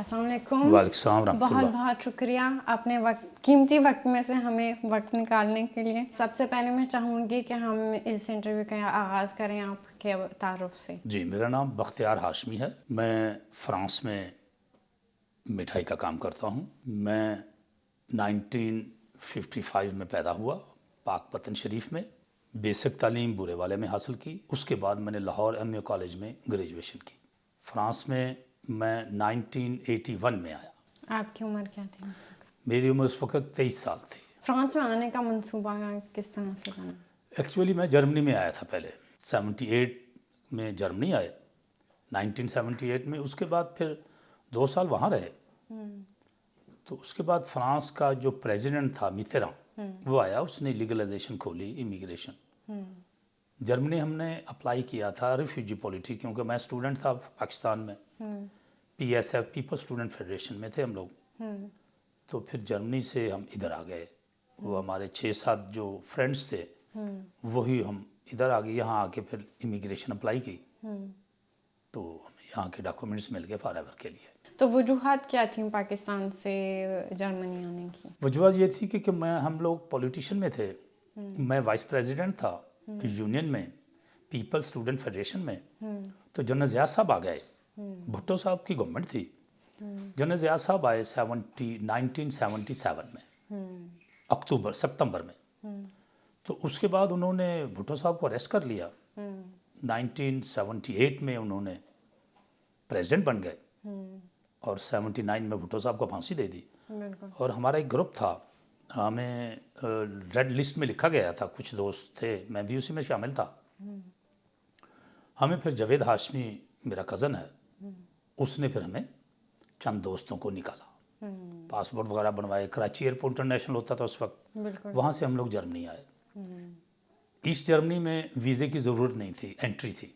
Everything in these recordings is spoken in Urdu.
السلام علیکم. وعلیکم السلام ورحمۃ بہت اللہ. بہت شکریہ اپنے قیمتی وقت میں سے ہمیں وقت نکالنے کے لیے. سب سے پہلے میں چاہوں گی کہ ہم اس انٹرویو کا آغاز کریں آپ کے تعارف سے. جی، میرا نام بختیار ہاشمی ہے. میں فرانس میں مٹھائی کا کام کرتا ہوں. میں 1955 میں پیدا ہوا پاک وطن شریف میں. بیسک تعلیم بورے والے میں حاصل کی. اس کے بعد میں نے لاہور ایم اے کالج میں گریجویشن کی. فرانس میں 1981 میں آیا. آپ کی عمر کیا تھی اس وقت؟ میری عمر اس وقت 23 سال تھی. فرانس میں آنے کا منصوبہ کس طرح سے بنا؟ ایکچولی میں جرمنی میں آیا تھا پہلے. 78 میں جرمنی آئے 1978 میں. اس کے بعد پھر 2 سال وہاں رہے. تو اس کے بعد فرانس کا جو پریزیڈنٹ تھا میتیران وہ آیا. اس نے لیگلائزیشن کھولی امیگریشن. جرمنی ہم نے اپلائی کیا تھا ریفیوجی پالیسی کیونکہ میں اسٹوڈنٹ تھا پاکستان میں. P S if people student federation میں تھے ہم لوگ. تو پھر جرمنی سے ہم ادھر آ گئے. وہ ہمارے 6-7 جو فرینڈس تھے وہی ہم ادھر آ گئے. یہاں آ کے پھر امیگریشن اپلائی کی تو ہمیں یہاں کے ڈاکومنٹس مل گئے فار ایور کے لیے. تو وجوہات کیا تھیں پاکستان سے جرمنی آنے کی؟ وجوہات یہ تھی کہ ہم لوگ پولیٹیشین میں تھے. میں وائس پریزیڈنٹ تھا یونین میں پیپل اسٹوڈنٹ فیڈریشن میں. تو جنرل ضیاء صاحب آ گئے. بھٹو صاحب کی گورنمنٹ تھی. جنرل ضیاء صاحب آئے 1977 میں ستمبر میں. تو اس کے بعد انہوں نے بھٹو صاحب کو اریسٹ کر لیا. 1978 میں انہوں نے پریزیڈنٹ بن گئے اور 79 میں بھٹو صاحب کو پھانسی دے دی. اور ہمارا ایک گروپ تھا, ہمیں ریڈ لسٹ میں لکھا گیا تھا. کچھ دوست تھے, میں بھی اسی میں شامل تھا. ہمیں پھر جاوید ہاشمی میرا کزن ہے, اس نے پھر ہمیں چند دوستوں کو نکالا. پاسپورٹ وغیرہ بنوائے. کراچی ایئرپورٹ انٹرنیشنل ہوتا تھا اس وقت, وہاں سے ہم لوگ جرمنی آئے. ایسٹ جرمنی میں ویزے کی ضرورت نہیں تھی, انٹری تھی.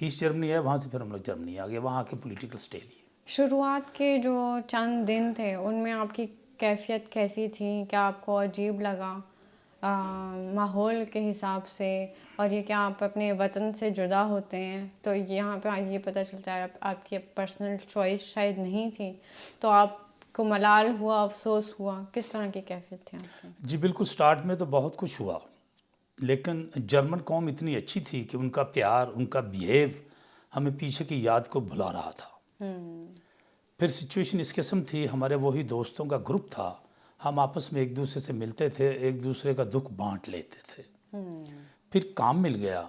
ایسٹ جرمنی ہے, وہاں سے پھر ہم لوگ جرمنی آ گئے. وہاں کے پولیٹیکل سٹے لیے. شروعات کے جو چند دن تھے ان میں آپ کی کیفیت کیسی تھی؟ کیا آپ کو عجیب لگا ماحول کے حساب سے؟ اور یہ کہ آپ اپنے وطن سے جدا ہوتے ہیں تو یہاں پہ یہ پتہ چلتا ہے آپ کی پرسنل چوائس شاید نہیں تھی, تو آپ کو ملال ہوا, افسوس ہوا, کس طرح کی کیفیت تھی آپ کی؟ جی بالکل, سٹارٹ میں تو بہت کچھ ہوا, لیکن جرمن قوم اتنی اچھی تھی کہ ان کا پیار, ان کا بیہیو ہمیں پیچھے کی یاد کو بھلا رہا تھا. پھر سچویشن اس قسم تھی, ہمارے وہی دوستوں کا گروپ تھا, ہم آپس میں ایک دوسرے سے ملتے تھے, ایک دوسرے کا دکھ بانٹ لیتے تھے. پھر کام مل گیا,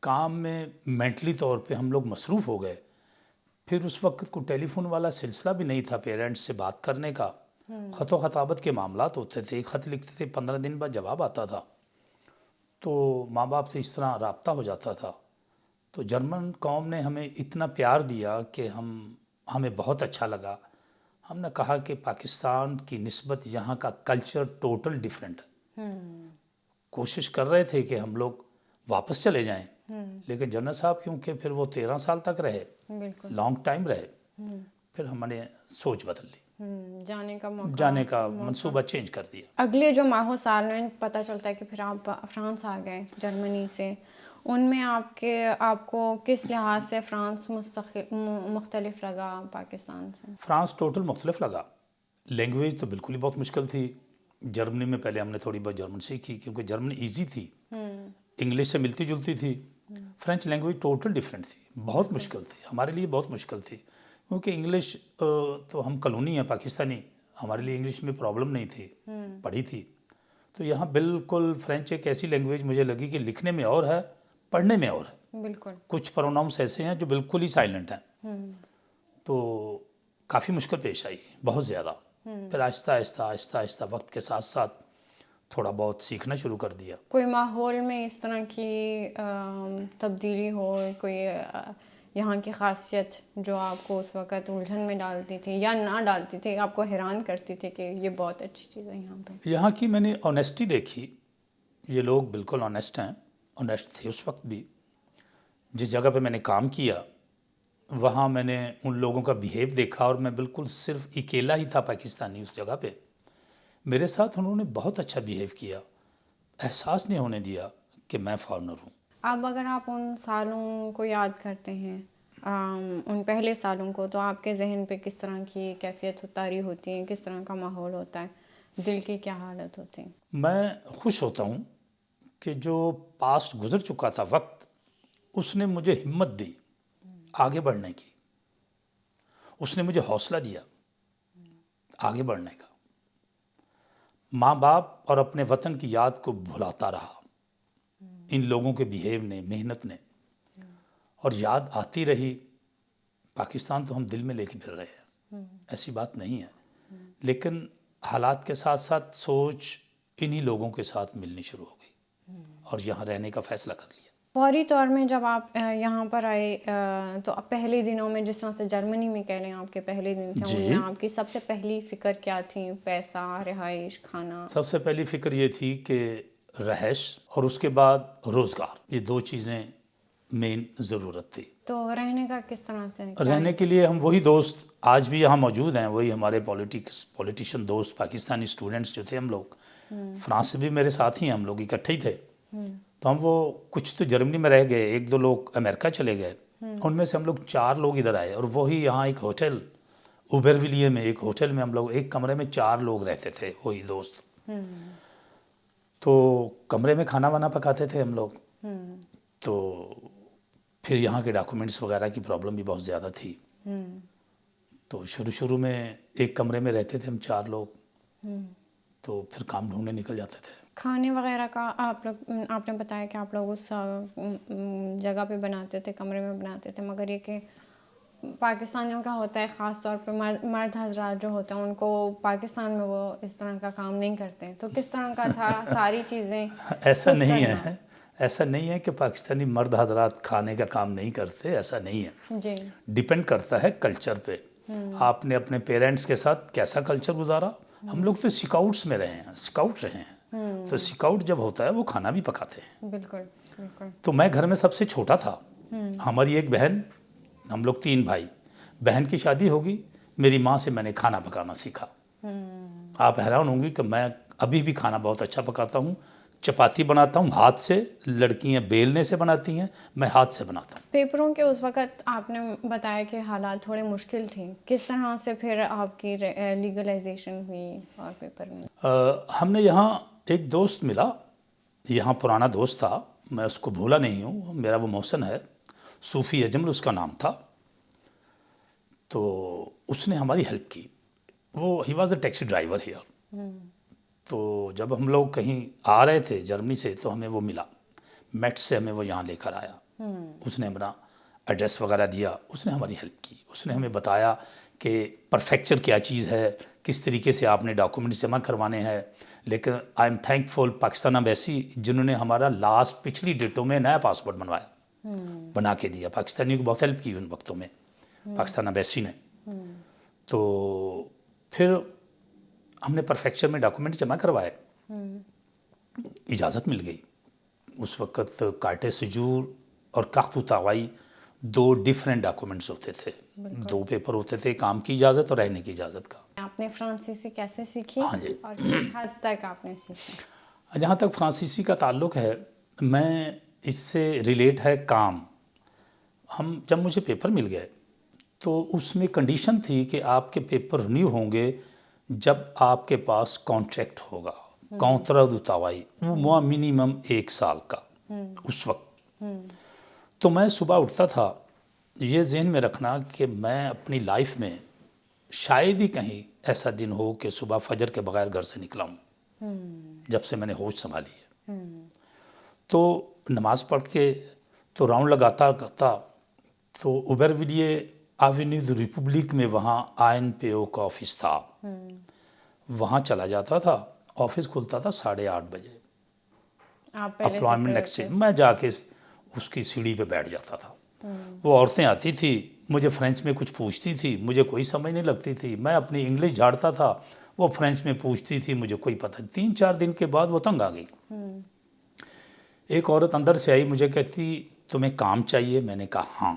کام میں مینٹلی طور پہ ہم لوگ مصروف ہو گئے. پھر اس وقت کو ٹیلی فون والا سلسلہ بھی نہیں تھا پیرنٹس سے بات کرنے کا. خط و خطابت کے معاملات ہوتے تھے, ایک خط لکھتے تھے 15 دن بعد جواب آتا تھا. تو ماں باپ سے اس طرح رابطہ ہو جاتا تھا. تو جرمن قوم نے ہمیں اتنا پیار دیا کہ ہمیں بہت اچھا لگا. ہم نے کہا کہ پاکستان کی نسبت یہاں کا کلچر ٹوٹل ڈیفرنٹ ہے. کوشش کر رہے تھے کہ ہم لوگ واپس چلے جائیں, لیکن جنرل صاحب کیونکہ پھر وہ 13 سال تک رہے, لانگ ٹائم رہے, پھر ہم نے سوچ بدل لی, جانے کا منصوبہ چینج کر دیا. اگلے جو ماہوں سال میں پتہ چلتا ہے کہ پھر آپ فرانس آ گئے جرمنی سے, ان میں آپ کو کس لحاظ سے فرانس مختلف لگا پاکستان سے؟ فرانس ٹوٹل مختلف لگا. لینگویج تو بالکل ہی بہت مشکل تھی. جرمنی میں پہلے ہم نے تھوڑی بہت جرمن سیکھی کیونکہ جرمن ایزی تھی, انگلش سے ملتی جلتی تھی. فرینچ لینگویج ٹوٹل ڈیفرنٹ تھی, بہت مشکل تھی, ہمارے لیے بہت مشکل تھی. کیونکہ انگلش تو ہم کلونی ہیں پاکستانی, ہمارے لیے انگلش میں پرابلم نہیں تھی, پڑھی تھی. تو یہاں بالکل فرینچ ایک ایسی لینگویج مجھے لگی کہ لکھنے میں اور ہے, پڑھنے میں اور ہے. بالکل کچھ پروناؤنس ایسے ہیں جو بالکل ہی سائلنٹ ہیں. تو کافی مشکل پیش آئی, بہت زیادہ. پھر آہستہ آہستہ آہستہ آہستہ وقت کے ساتھ ساتھ تھوڑا بہت سیکھنا شروع کر دیا. کوئی ماحول میں اس طرح کی تبدیلی ہو, کوئی یہاں کی خاصیت جو آپ کو اس وقت الجھن میں ڈالتی تھی یا نہ ڈالتی تھی, آپ کو حیران کرتی تھی کہ یہ بہت اچھی چیز ہے یہاں پہ؟ یہاں کی میں نے آنیسٹی دیکھی. یہ لوگ بالکل آنیسٹ ہیں, آنیسٹ تھے اس وقت بھی. جس جگہ پہ میں نے کام کیا وہاں میں نے ان لوگوں کا بیہیو دیکھا, اور میں بالکل صرف اکیلا ہی تھا پاکستانی اس جگہ پہ. میرے ساتھ انہوں نے بہت اچھا بیہیو کیا, احساس نہیں ہونے دیا کہ میں فارنر ہوں. اب اگر آپ ان سالوں کو یاد کرتے ہیں, ان پہلے سالوں کو، تو آپ کے ذہن پہ کس طرح کی کیفیت طاری ہوتی ہے، کس طرح کا ماحول ہوتا ہے، دل کی کیا حالت ہوتی ہے؟ میں خوش ہوتا ہوں کہ جو پاسٹ گزر چکا تھا وقت، اس نے مجھے ہمت دی آگے بڑھنے کی، اس نے مجھے حوصلہ دیا آگے بڑھنے کا. ماں باپ اور اپنے وطن کی یاد کو بھلاتا رہا ان لوگوں کے بیہیو نے، محنت نے، اور یاد آتی رہی. پاکستان تو ہم دل میں لے کے پھر رہے ہیں، ایسی بات نہیں ہے، لیکن حالات کے ساتھ ساتھ سوچ انہی لوگوں کے ساتھ ملنی شروع ہو گئی اور یہاں رہنے کا فیصلہ کر لیا. فوری طور میں جب آپ یہاں پر آئے تو پہلے دنوں میں، جس طرح سے جرمنی میں کہہ لیں آپ کے پہلے دن تھے، ان میں آپ کی سب سے پہلی فکر کیا تھی؟ پیسہ، رہائش، کھانا؟ سب سے پہلی فکر یہ تھی کہ رہائش اور اس کے بعد روزگار، یہ دو چیزیں مین ضرورت تھی. تو رہنے کا کس طرح سے؟ رہنے کے لیے ہم وہی دوست آج بھی یہاں موجود ہیں، وہی ہمارے پولیٹیشین دوست، پاکستانی اسٹوڈنٹس جو تھے ہم لوگ. فرانس سے بھی میرے ساتھ ہی ہیں، ہم لوگ اکٹھے ہی تھے. تو ہم وہ کچھ تو جرمنی میں رہ گئے، 1-2 لوگ امریکہ چلے گئے. ان میں سے ہم لوگ 4 لوگ ادھر آئے، اور وہی یہاں ایک ہوٹل اوبرولے میں، ایک ہوٹل میں ہم لوگ ایک کمرے میں 4 لوگ رہتے تھے، وہی دوست. تو کمرے میں کھانا وانا پکاتے تھے ہم لوگ. تو پھر یہاں کے ڈاکومنٹس وغیرہ کی پرابلم بھی بہت زیادہ تھی. تو شروع میں ایک کمرے میں رہتے تھے ہم 4 لوگ. تو پھر کام ڈھونڈنے نکل جاتے تھے. کھانے وغیرہ کا آپ نے بتایا کہ آپ لوگ اس جگہ پہ بناتے تھے، کمرے میں بناتے تھے، مگر یہ کہ پاکستانیوں کا ہوتا ہے، خاص طور پہ مرد حضرات جو ہوتے ہیں، ان کو پاکستان میں وہ اس طرح کا کام نہیں کرتے. تو کس طرح کا تھا ساری چیزیں؟ ایسا نہیں ہے کہ پاکستانی مرد حضرات کھانے کا کام نہیں کرتے، ایسا نہیں ہے. جی، ڈیپینڈ کرتا ہے کلچر پہ. آپ نے اپنے پیرنٹس کے ساتھ کیسا کلچر گزارا. ہم لوگ تو اسکاؤٹس میں رہے ہیں، اسکاؤٹ رہے ہیں. تو اسکاؤٹ جب ہوتا ہے وہ کھانا بھی پکاتے ہیں. بالکل بالکل. تو میں گھر میں سب سے چھوٹا تھا. ہماری ایک بہن، ہم لوگ 3 بھائی. بہن کی شادی ہوگی، میری ماں سے میں نے کھانا پکانا سیکھا. آپ حیران ہوں گی کہ میں ابھی بھی کھانا بہت اچھا پکاتا ہوں. چپاتی بناتا ہوں ہاتھ سے، لڑکیاں بیلنے سے بناتی ہیں، میں ہاتھ سے بناتا ہوں. پیپروں کے اس وقت آپ نے بتایا کہ حالات تھوڑے مشکل تھے، کس طرح سے پھر آپ کی لیگلائزیشن ہوئی اور پیپر میں؟ ہم نے یہاں ایک دوست ملا، یہاں پرانا دوست تھا، میں اس کو بھولا نہیں ہوں. میرا وہ محسن ہے، صوفی اجمل اس کا نام تھا. تو اس نے ہماری ہیلپ کی. وہ he was a taxi driver here. تو جب ہم لوگ کہیں آ رہے تھے جرمنی سے تو ہمیں وہ ملا، میٹ سے ہمیں وہ یہاں لے کر آیا. اس نے اپنا ایڈریس وغیرہ دیا، اس نے ہماری ہیلپ کی. اس نے ہمیں بتایا کہ پرفیکچر کیا چیز ہے، کس طریقے سے آپ نے ڈاکومنٹس جمع کروانے ہیں. لیکن I am thankful Pakistan embassy, جنہوں نے ہمارا پچھلی ڈیٹوں میں نیا پاسپورٹ بنا کے دیا. پاکستانیوں کو بہت ہیلپ کی ان وقتوں میں پاکستان ایمبیسی نے. تو پھر ہم نے پرفیکچر میں ڈاکومنٹ جمع کروائے، اجازت مل گئی. اس وقت کارٹے سجور اور کاختو تاوائی 2 ڈیفرنٹ ڈاکومنٹس ہوتے تھے. 2 پیپر ہوتے تھے، کام کی اجازت اور رہنے کی اجازت کا. آپ نے فرانسیسی کیسے سیکھی؟ ہاں جی. اور کس حد تک آپ نے سیکھی؟ جہاں تک فرانسیسی کا تعلق ہے، میں اس سے ریلیٹ ہے کام. جب مجھے پیپر مل گئے تو اس میں کنڈیشن تھی کہ آپ کے پیپر رینیو ہوں گے جب آپ کے پاس کانٹریکٹ ہوگا، کانترا دو تاوائی، وہ منیمم 1 سال کا اس وقت. تو میں صبح اٹھتا تھا، یہ ذہن میں رکھنا کہ میں اپنی لائف میں شاید ہی کہیں ایسا دن ہو کہ صبح فجر کے بغیر گھر سے نکلا ہوں. جب سے میں نے ہوش سنبھالی ہے تو نماز پڑھ کے تو راؤنڈ لگاتا تو اوبرولے ایونیو ریپبلک میں وہاں آئین پیو کا آفس تھا، وہاں چلا جاتا تھا. آفس کھلتا تھا 8:30 بجے. اپوائنٹمنٹ ایکسچینج، میں جا کے اس کی سیڑھی پہ بیٹھ جاتا تھا. وہ عورتیں آتی تھی، مجھے فرینچ میں کچھ پوچھتی تھی، مجھے کوئی سمجھ نہیں لگتی تھی. میں اپنی انگلش جھاڑتا تھا، وہ فرینچ میں پوچھتی تھی، مجھے کوئی پتہ نہیں. 3-4 دن کے بعد وہ تنگ آ گئی. ایک عورت اندر سے آئی، مجھے کہتی تمہیں کام چاہیے؟ میں نے کہا ہاں.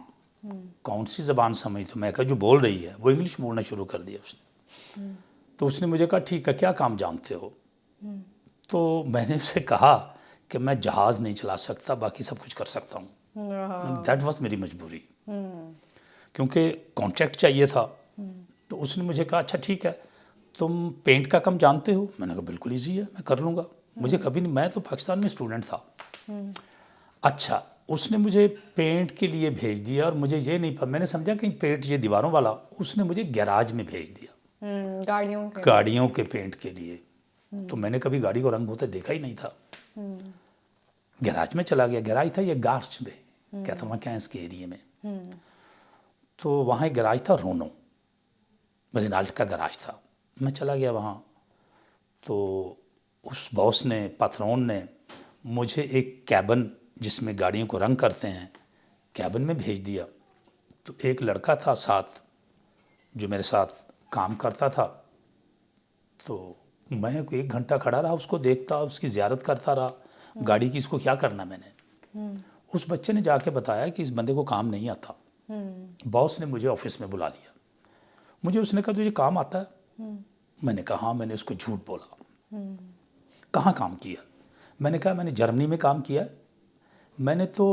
کون سی زبان سمجھ؟ تو میں کہا جو بول رہی ہے. وہ انگلش بولنا شروع کر دیا اس نے. تو اس نے مجھے کہا ٹھیک ہے، کیا کام جانتے ہو؟ تو میں نے اس سے کہا کہ میں جہاز نہیں چلا سکتا، باقی سب کچھ کر سکتا ہوں. دیٹ واز میری مجبوری. کیونکہ کانٹریکٹ چاہیے تھا. تو اس نے مجھے کہا اچھا ٹھیک ہے تم پینٹ کا کام جانتے ہو؟ میں نے کہا بالکل ایزی ہے میں کر لوں گا. مجھے کبھی نہیں, میں تو پاکستان میں اسٹوڈنٹ تھا. اچھا اس نے مجھے پینٹ کے لیے بھیج دیا اور مجھے یہ نہیں پتا, میں نے سمجھا کہ پینٹ یہ دیواروں والا, اس نے مجھے گیراج میں بھیج دیا گاڑیوں کے پینٹ کے لیے. تو میں نے کبھی گاڑی کو رنگ ہوتے دیکھا ہی نہیں تھا. گیراج میں چلا گیا. گیراج تھا یہ گارچ میں, کیا تھا وہاں کینس کے ایریے میں. تو وہاں ایک گراج تھا رونو, رینالٹ کا گراج تھا. میں چلا گیا وہاں, تو اس باس نے, پاترون نے مجھے ایک کیبن جس میں گاڑیوں کو رنگ کرتے ہیں کیبن میں بھیج دیا. تو ایک لڑکا تھا ساتھ جو میرے ساتھ کام کرتا تھا. تو میں 1 گھنٹہ کھڑا رہا, اس کو دیکھتا, اس کی زیارت کرتا رہا. گاڑی کی اس کو کیا کرنا میں نے. اس بچے نے جا کے بتایا کہ اس بندے کو کام نہیں آتا. باس نے مجھے آفس میں بلا لیا. مجھے اس نے کہا تجھے کام آتا ہے؟ میں نے کہا ہاں. میں نے اس کو جھوٹ بولا. کہاں کام کیا؟ میں نے کہا میں نے جرمنی میں کام کیا, میں نے تو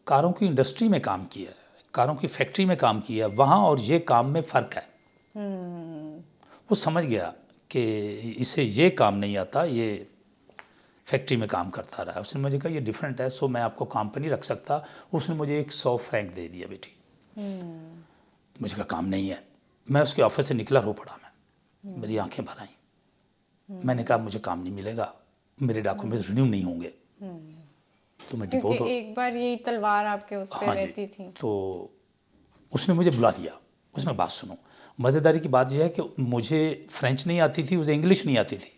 کاروں کی انڈسٹری میں کام کیا, کاروں کی فیکٹری میں کام کیا, وہاں اور یہ کام میں فرق ہے. وہ سمجھ گیا کہ اسے یہ کام نہیں آتا, یہ فیکٹری میں کام کرتا رہا. اس نے مجھے کہا یہ ڈیفرنٹ ہے, سو میں آپ کو کام پہ نہیں رکھ سکتا. اس نے مجھے 100 فرینک دے دیا بیٹی. مجھے کہا کام نہیں ہے. میں اس کے آفس سے نکلا, رو پڑا. میں میری آنکھیں بھر آئیں. میں نے کہا مجھے کام نہیں ملے گا, میرے ڈاکومنٹس رینیو نہیں ہوں گے. تو میں کیونکہ ایک بار یہی تلوار آپ کے اس پہ رہتی تھی. تو اس نے مجھے بلا لیا. اس میں بات سنو, مزیداری کی بات یہ ہے کہ مجھے فرینچ نہیں آتی تھی, اسے انگلش نہیں آتی تھی.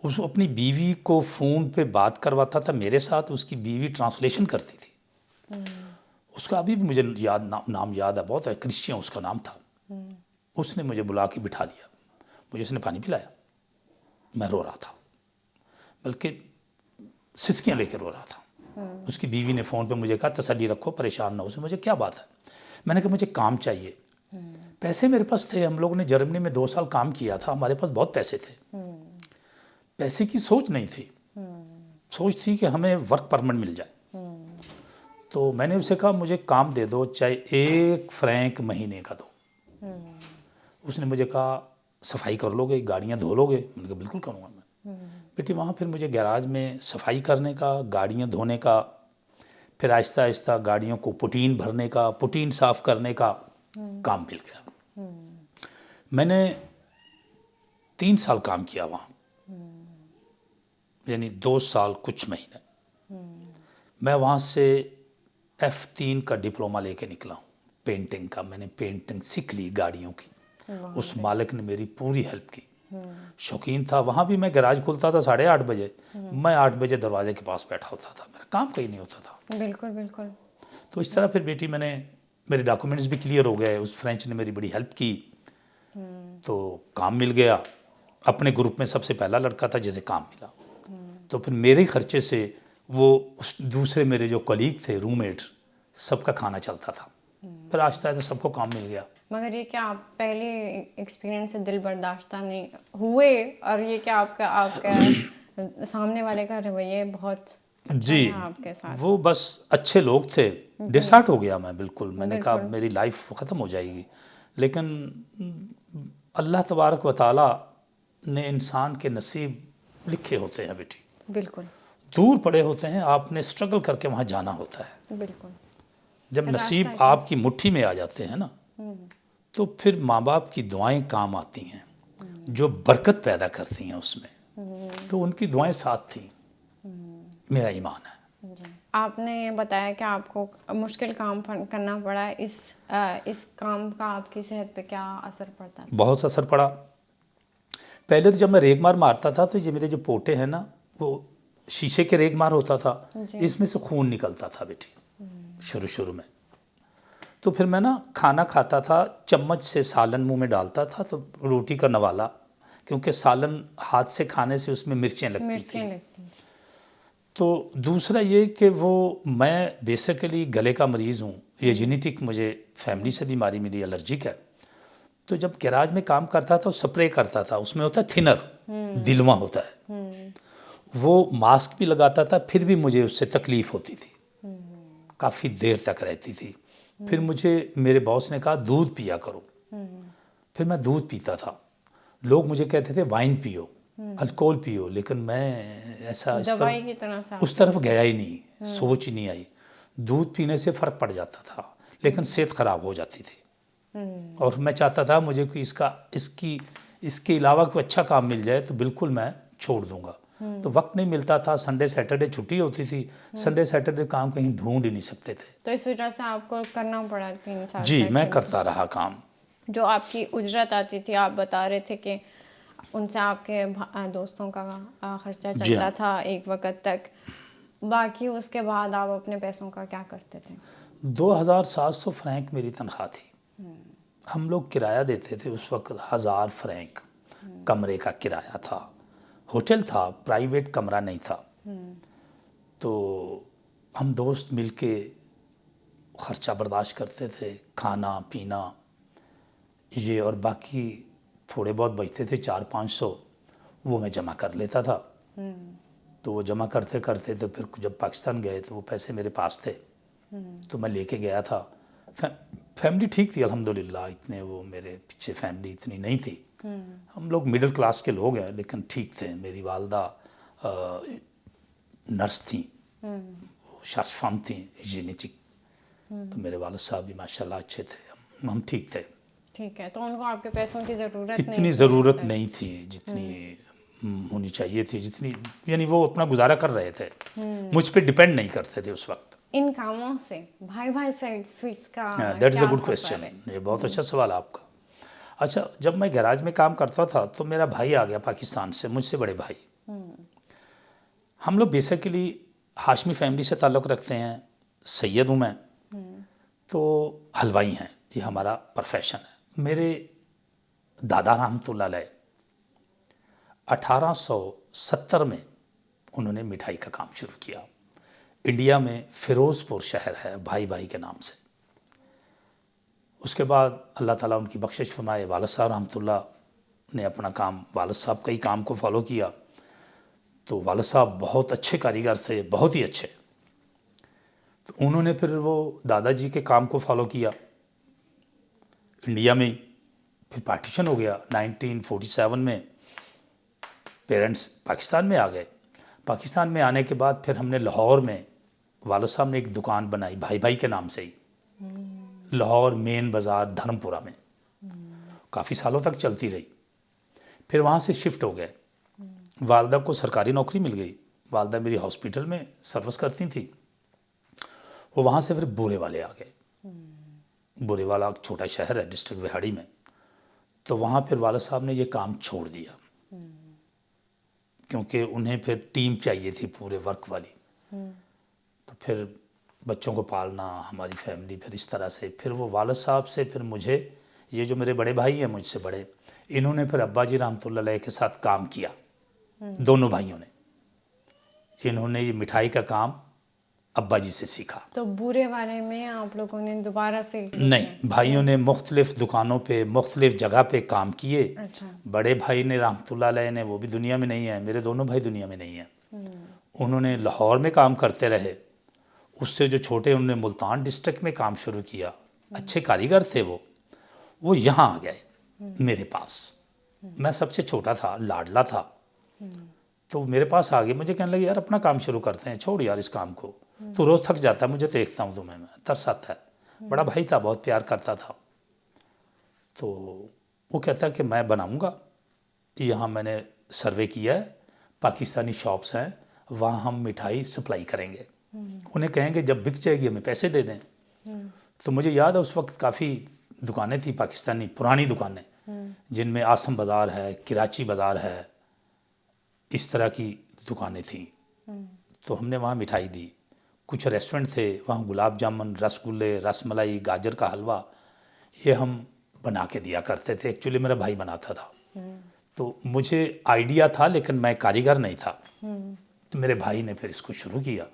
اس اپنی بیوی کو فون پہ بات کرواتا تھا میرے ساتھ, اس کی بیوی ٹرانسلیشن کرتی تھی. اس کا ابھی بھی مجھے نام یاد ہے, بہت ہے, کرسچین اس کا نام تھا. اس نے مجھے بلا کے بٹھا لیا. مجھے اس نے پانی پلایا. میں رو رہا تھا, بلکہ سسکیاں لے کے رو رہا تھا. اس کی بیوی نے فون پہ مجھے کہا تسلی رکھو, پریشان نہ ہو. اسے مجھے کیا بات ہے؟ میں نے کہا مجھے کام چاہیے. پیسے میرے پاس تھے, ہم لوگوں نے جرمنی میں 2 سال کام کیا تھا, ہمارے پاس بہت پیسے تھے. پیسے کی سوچ نہیں تھی, سوچ تھی کہ ہمیں ورک پرمٹ مل جائے. تو میں نے اسے کہا مجھے کام دے دو, چاہے 1 فرینک مہینے کا دو. اس نے مجھے کہا صفائی کر لو گے, گاڑیاں دھو لو گے؟ میں نے کہا بالکل کروں گا میں. بیٹی وہاں پھر مجھے گیراج میں صفائی کرنے کا, گاڑیاں دھونے کا, پھر آہستہ آہستہ گاڑیوں کو پٹین بھرنے کا, پٹین صاف کرنے کا کام مل گیا. میں نے 3 سال کام کیا وہاں, یعنی 2 سال کچھ مہینے. میں وہاں سے F3 کا ڈپلومہ لے کے نکلا ہوں پینٹنگ کا. میں نے پینٹنگ سیکھ لی گاڑیوں کی. اس مالک نے میری پوری ہیلپ کی. شوقین تھا. وہاں بھی میں گیراج کھلتا تھا 8:30 بجے, میں 8 بجے دروازے کے پاس بیٹھا ہوتا تھا. میرا کام کہیں نہیں ہوتا تھا. بالکل بالکل. تو اس طرح پھر بیٹی میرے ڈاکومنٹس بھی کلیئر ہو گئے. اس فرینچ نے میری بڑی ہیلپ کی, تو کام مل گیا. اپنے گروپ میں سب سے پہلا لڑکا تھا جسے کام ملا. تو پھر میرے خرچے سے وہ دوسرے میرے جو کولیگ تھے, روم میٹ, سب کا کھانا چلتا تھا. پھر آہستہ آہستہ سب کو کام مل گیا. مگر یہ کیا آپ پہلے ایکسپیرینس سے دل برداشتہ نہیں ہوئے, اور یہ کیا آپ کا سامنے والے کا رویہ بہت اچھا تھا آپ کے ساتھ؟ وہ بس اچھے لوگ تھے. ڈسہارٹ ہو گیا میں بالکل. میں نے کہا میری لائف ختم ہو جائے گی. لیکن اللہ تبارک و تعالیٰ نے انسان کے نصیب لکھے ہوتے ہیں بیٹی. بالکل. دور پڑے ہوتے ہیں, آپ نے اسٹرگل کر کے وہاں جانا ہوتا ہے. بالکل. جب نصیب آپ کی مٹھی میں آ جاتے ہیں نا, تو پھر ماں باپ کی دعائیں کام آتی ہیں, جو برکت پیدا کرتی ہیں اس میں. تو ان کی دعائیں ساتھ تھیں, میرا ایمان ہے. آپ نے بتایا کہ آپ کو مشکل کام کرنا پڑا. اس کام کا آپ کی صحت پہ کیا اثر پڑتا ہے؟ بہت اثر پڑا. پہلے تو جب میں ریگ مار مارتا تھا, تو یہ میرے جو پوٹے ہیں نا, وہ شیشے کے ریگ مار ہوتا تھا, اس میں سے خون نکلتا تھا بیٹی شروع میں. تو پھر میں نا کھانا کھاتا تھا, چمچ سے سالن منہ میں ڈالتا تھا, تو روٹی کا نوالا, کیونکہ سالن ہاتھ سے کھانے سے اس میں مرچیں لگتی تھیں. تو دوسرا یہ کہ میں بیسیکلی گلے کا مریض ہوں, یہ جینیٹک مجھے فیملی سے بیماری ملی, الرجک ہے. تو جب گیراج میں کام کرتا تھا, سپرے کرتا تھا, اس میں ہوتا ہے تھنر, دلواں ہوتا ہے, وہ ماسک بھی لگاتا تھا, پھر بھی مجھے اس سے تکلیف ہوتی تھی, کافی دیر تک رہتی تھی. پھر مجھے میرے باس نے کہا دودھ پیا کرو. پھر میں دودھ پیتا تھا. لوگ مجھے کہتے تھے وائن پیو, الکوہل پیو, لیکن میں ایسا دوائی کی طرح سے اس طرف گیا ہی نہیں, سوچ ہی نہیں آئی. دودھ پینے سے فرق پڑ جاتا تھا لیکن صحت خراب ہو جاتی تھی, اور میں چاہتا تھا مجھے کوئی اس کے علاوہ کوئی اچھا کام مل جائے تو بالکل میں چھوڑ دوں گا. تو وقت نہیں ملتا تھا, سنڈے سیٹرڈے چھٹی ہوتی تھی, سنڈے سیٹرڈے کام کہیں ڈھونڈ ہی نہیں سکتے تھے. تو اس وجہ سے آپ کو کرنا پڑا 3 سال جی تک. میں کرتا رہا کام. جو آپ کی اجرت آتی تھی, آپ بتا رہے تھے کہ ان سے آپ کے دوستوں کا خرچہ چلتا تھا ایک وقت تک, باقی اس کے بعد آپ اپنے پیسوں کا کیا کرتے تھے؟ 2700 فرینک میری تنخواہ تھی. ہم لوگ کرایہ دیتے تھے اس وقت 1000 فرینک کمرے کا کرایہ تھا. ہوٹل تھا, پرائیویٹ کمرہ نہیں تھا. تو ہم دوست مل کے خرچہ برداشت کرتے تھے, کھانا پینا یہ, اور باقی تھوڑے بہت بچتے تھے 400-500, وہ میں جمع کر لیتا تھا. تو وہ جمع کرتے کرتے تو پھر جب پاکستان گئے تو وہ پیسے میرے پاس تھے تو میں لے کے گیا تھا. فیملی ٹھیک تھی الحمدللہ, اتنے وہ میرے پیچھے فیملی اتنی نہیں تھی. ہم لوگ مڈل کلاس کے لوگ ہیں لیکن ٹھیک تھے. میری والدہ نرس تھیں, شارس فارم تھیں ہائجینسٹ, تو میرے والد صاحب بھی ماشاءاللہ اچھے تھے, ہم ٹھیک تھے. ٹھیک ہے, تو ان کو آپ کے پیسوں کی ضرورت اتنی ضرورت نہیں تھی جتنی ہونی چاہیے تھی, جتنی یعنی وہ اپنا گزارا کر رہے تھے, مجھ پہ ڈیپینڈ نہیں کرتے تھے اس وقت. ان کاموں سے بھائی سویٹس کا that is a good question, یہ بہت اچھا سوال آپ کا. اچھا, جب میں گیراج میں کام کرتا تھا تو میرا بھائی آ گیا پاکستان سے, مجھ سے بڑے بھائی. ہم لوگ بیسیکلی ہاشمی فیملی سے تعلق رکھتے ہیں, سید ہوں میں, تو حلوائی ہیں, یہ ہمارا پروفیشن ہے. میرے دادا رحمۃ اللہ علیہ 1870 میں انہوں نے مٹھائی کا کام شروع کیا. انڈیا میں فیروز پور شہر ہے بھائی بھائی کے نام سے. اس کے بعد اللہ تعالیٰ ان کی بخشش فرمائے, والد صاحب رحمۃ اللہ نے اپنا کام, والد صاحب کا ہی کام کو فالو کیا. تو والد صاحب بہت اچھے کاریگر تھے, بہت ہی اچھے. تو انہوں نے پھر وہ دادا جی کے کام کو فالو کیا انڈیا میں. پھر پارٹیشن ہو گیا 1947 میں, پیرنٹس پاکستان میں آ گئے. پاکستان میں آنے کے بعد پھر ہم نے لاہور میں, والد صاحب نے ایک دکان بنائی بھائی بھائی کے نام سے ہی, لاہور مین بازار دھرمپورہ میں, کافی سالوں تک چلتی رہی. پھر وہاں سے شفٹ ہو گئے. والدہ کو سرکاری نوکری مل گئی, والدہ میری ہاسپٹل میں سروس کرتی تھی. وہ وہاں سے پھر بورے والے آ گئے. بورے والا ایک چھوٹا شہر ہے ڈسٹرکٹ وہاڑی میں. تو وہاں پھر والد صاحب نے یہ کام چھوڑ دیا کیونکہ انہیں پھر ٹیم چاہیے تھی پورے ورک والی. تو پھر بچوں کو پالنا, ہماری فیملی, پھر اس طرح سے پھر وہ والد صاحب سے پھر مجھے, یہ جو میرے بڑے بھائی ہیں مجھ سے بڑے, انہوں نے پھر ابا جی رحمۃ اللہ علیہ کے ساتھ کام کیا. دونوں بھائیوں نے, انہوں نے یہ مٹھائی کا کام ابا جی سے سیکھا. تو بورے والے میں آپ لوگوں نے دوبارہ سے نہیں, بھائیوں نے مختلف دکانوں پہ مختلف جگہ پہ کام کیے. بڑے بھائی نے رحمۃ اللہ علیہ نے, وہ بھی دنیا میں نہیں ہے, میرے دونوں بھائی دنیا میں نہیں ہیں, انہوں نے لاہور میں کام کرتے رہے. اس سے جو چھوٹے, انہوں نے ملتان ڈسٹرکٹ میں کام شروع کیا. اچھے کاریگر تھے وہ یہاں آ گئے میرے پاس. میں سب سے چھوٹا تھا, لاڈلا تھا, تو میرے پاس آ گئے. مجھے کہنے لگے یار اپنا کام شروع کرتے ہیں, چھوڑ یار اس کام کو, تو روز تھک جاتا ہے, مجھے دیکھتا ہوں تمہیں, میں ترس آتا ہے. بڑا بھائی تھا, بہت پیار کرتا تھا. تو وہ کہتا ہے کہ میں بناؤں گا, یہاں میں نے سروے کیا ہے, پاکستانی شاپس ہیں, وہاں ہم مٹھائی سپلائی کریں گے. انہیں کہیں گے جب بک جائے گی ہمیں پیسے دے دیں. تو مجھے یاد ہے اس وقت کافی دکانیں تھیں پاکستانی, پرانی دکانیں, جن میں آسم بازار ہے, کراچی بازار ہے, اس طرح کی دکانیں تھیں. تو ہم نے وہاں مٹھائی دی. کچھ ریسٹورنٹ تھے وہاں, گلاب جامن, رس گلے, رس ملائی, گاجر کا حلوہ, یہ ہم بنا کے دیا کرتے تھے. ایکچولی میرا بھائی بناتا تھا. تو مجھے آئیڈیا تھا لیکن میں کاریگر نہیں تھا. تو میرے بھائی نے پھر اس کو شروع کیا.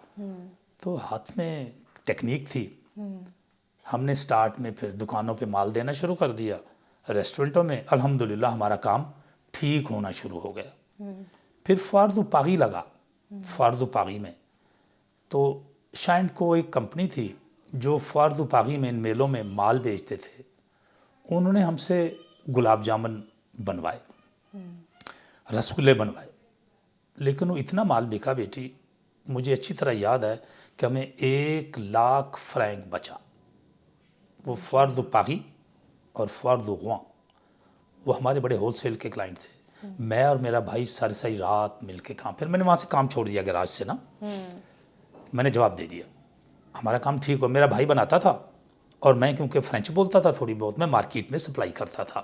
تو ہاتھ میں ٹیکنیک تھی. ہم نے سٹارٹ میں پھر دکانوں پہ مال دینا شروع کر دیا, ریسٹورنٹوں میں. الحمدللہ ہمارا کام ٹھیک ہونا شروع ہو گیا. پھر فارد و پاغی لگا. فارد و پاغی میں تو شائن کو ایک کمپنی تھی جو فوارد پاغی میں ان میلوں میں مال بیچتے تھے انہوں نے ہم سے گلاب جامن بنوائے, رسگلے بنوائے, لیکن وہ اتنا مال بکا بیٹی, مجھے اچھی طرح یاد ہے کہ ہمیں 1,00,000 فرینک بچا. وہ فوارد پاغی اور فوارد غواں وہ ہمارے بڑے ہول سیل کے کلائنٹ تھے. میں اور میرا بھائی ساری رات مل کے کام, پھر میں نے وہاں سے کام چھوڑ دیا گراج سے نا, میں نے جواب دے دیا ہمارا کام ٹھیک ہو. میرا بھائی بناتا تھا اور میں کیونکہ فرینچ بولتا تھا تھوڑی بہت, میں مارکیٹ میں سپلائی کرتا تھا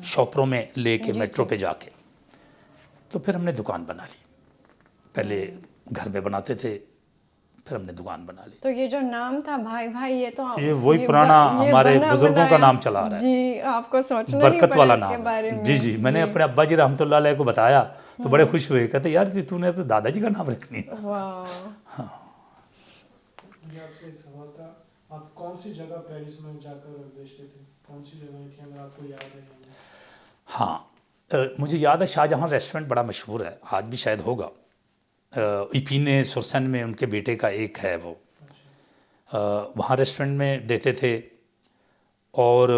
شاپروں میں لے کے میٹرو پہ جا کے. تو پھر ہم نے دکان بنا لی, پہلے گھر میں بناتے تھے پھر ہم نے دکان بنا لی. تو یہ جو نام تھا بھائی بھائی یہ تو یہ وہی پرانا ہمارے بزرگوں کا نام چلا رہا ہے, جی آپ کو سوچنا نہیں برکت پڑا والا اس کے نام بارے ہے. میں. جی میں نے اپنے ابا جی رحمۃ اللہ علیہ کو بتایا تو بڑے خوش ہوئے, کہتے یار تو نے اپنے دادا جی کا نام رکھنی ہے. واہ. مجھے آپ سے ایک سوال تھا, آپ کون سی جگہ پیرس میں جا کر بیچتے تھے, کون سی جگہیں تھیں اگر آپ کو یاد ہے؟ ہاں مجھے یاد ہے شاہ جہاں ریسٹورنٹ بڑا مشہور ہے, آج بھی شاید ہوگا, ایپینے سرسن میں ان کے بیٹے کا ایک ہے وہ, وہاں ریسٹورنٹ میں دیتے تھے, اور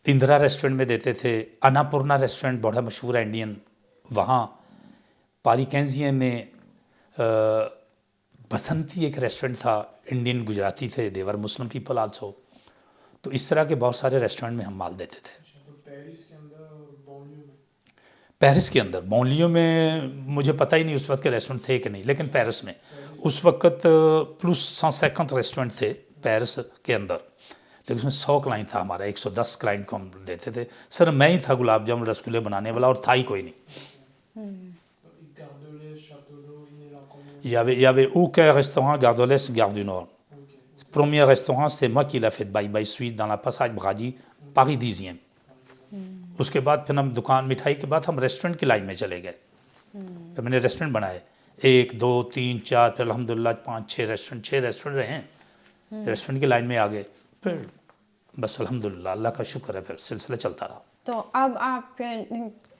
اندرا ریسٹورنٹ میں دیتے تھے. اناپورنا ریسٹورنٹ بڑا مشہور ہے انڈین, وہاں پاری کینزیا میں بسنتی ایک ریسٹورنٹ تھا, انڈین گجراتی تھے, دیور مسلم پیپل آلسو. تو اس طرح کے بہت سارے ریسٹورنٹ میں ہم مال دیتے تھے. تو پیرس کے اندر اور بونلیو میں؟ پیرس کے اندر, بونلیو میں مجھے پتہ ہی نہیں اس وقت کے ریسٹورنٹ تھے کہ نہیں, لیکن پیرس میں اس وقت پلس 150 ریسٹورنٹ تھے پیرس کے اندر, لیکن اس میں 100 کلائنٹ تھا ہمارا, 110 کلائنٹ کو ہم دیتے تھے. سر میں ہی تھا گلاب جامن رسگلے بنانے والا, اور تھا ہی کوئی نہیں. Il y avait aucun restaurant Gare de l'Est, Gare du Nord. Premier restaurant, c'est moi qui l'ai fait, Bye Bye Suite, dans la passage Brady, Paris 10e. اس کے بعد پھر ہم دکان مٹھائی کے بعد ہم ریسٹورنٹ کی لائن میں چلے گئے. پھر میں نے ریسٹورنٹ بنائے 1 2 3 4, پھر الحمدللہ 5 6 ریسٹورنٹ رہے ہیں. ریسٹورنٹ کی لائن میں آ گئے, پھر بس الحمدللہ اللہ کا شکر ہے, پھر سلسلہ چلتا رہا. تو اب آپ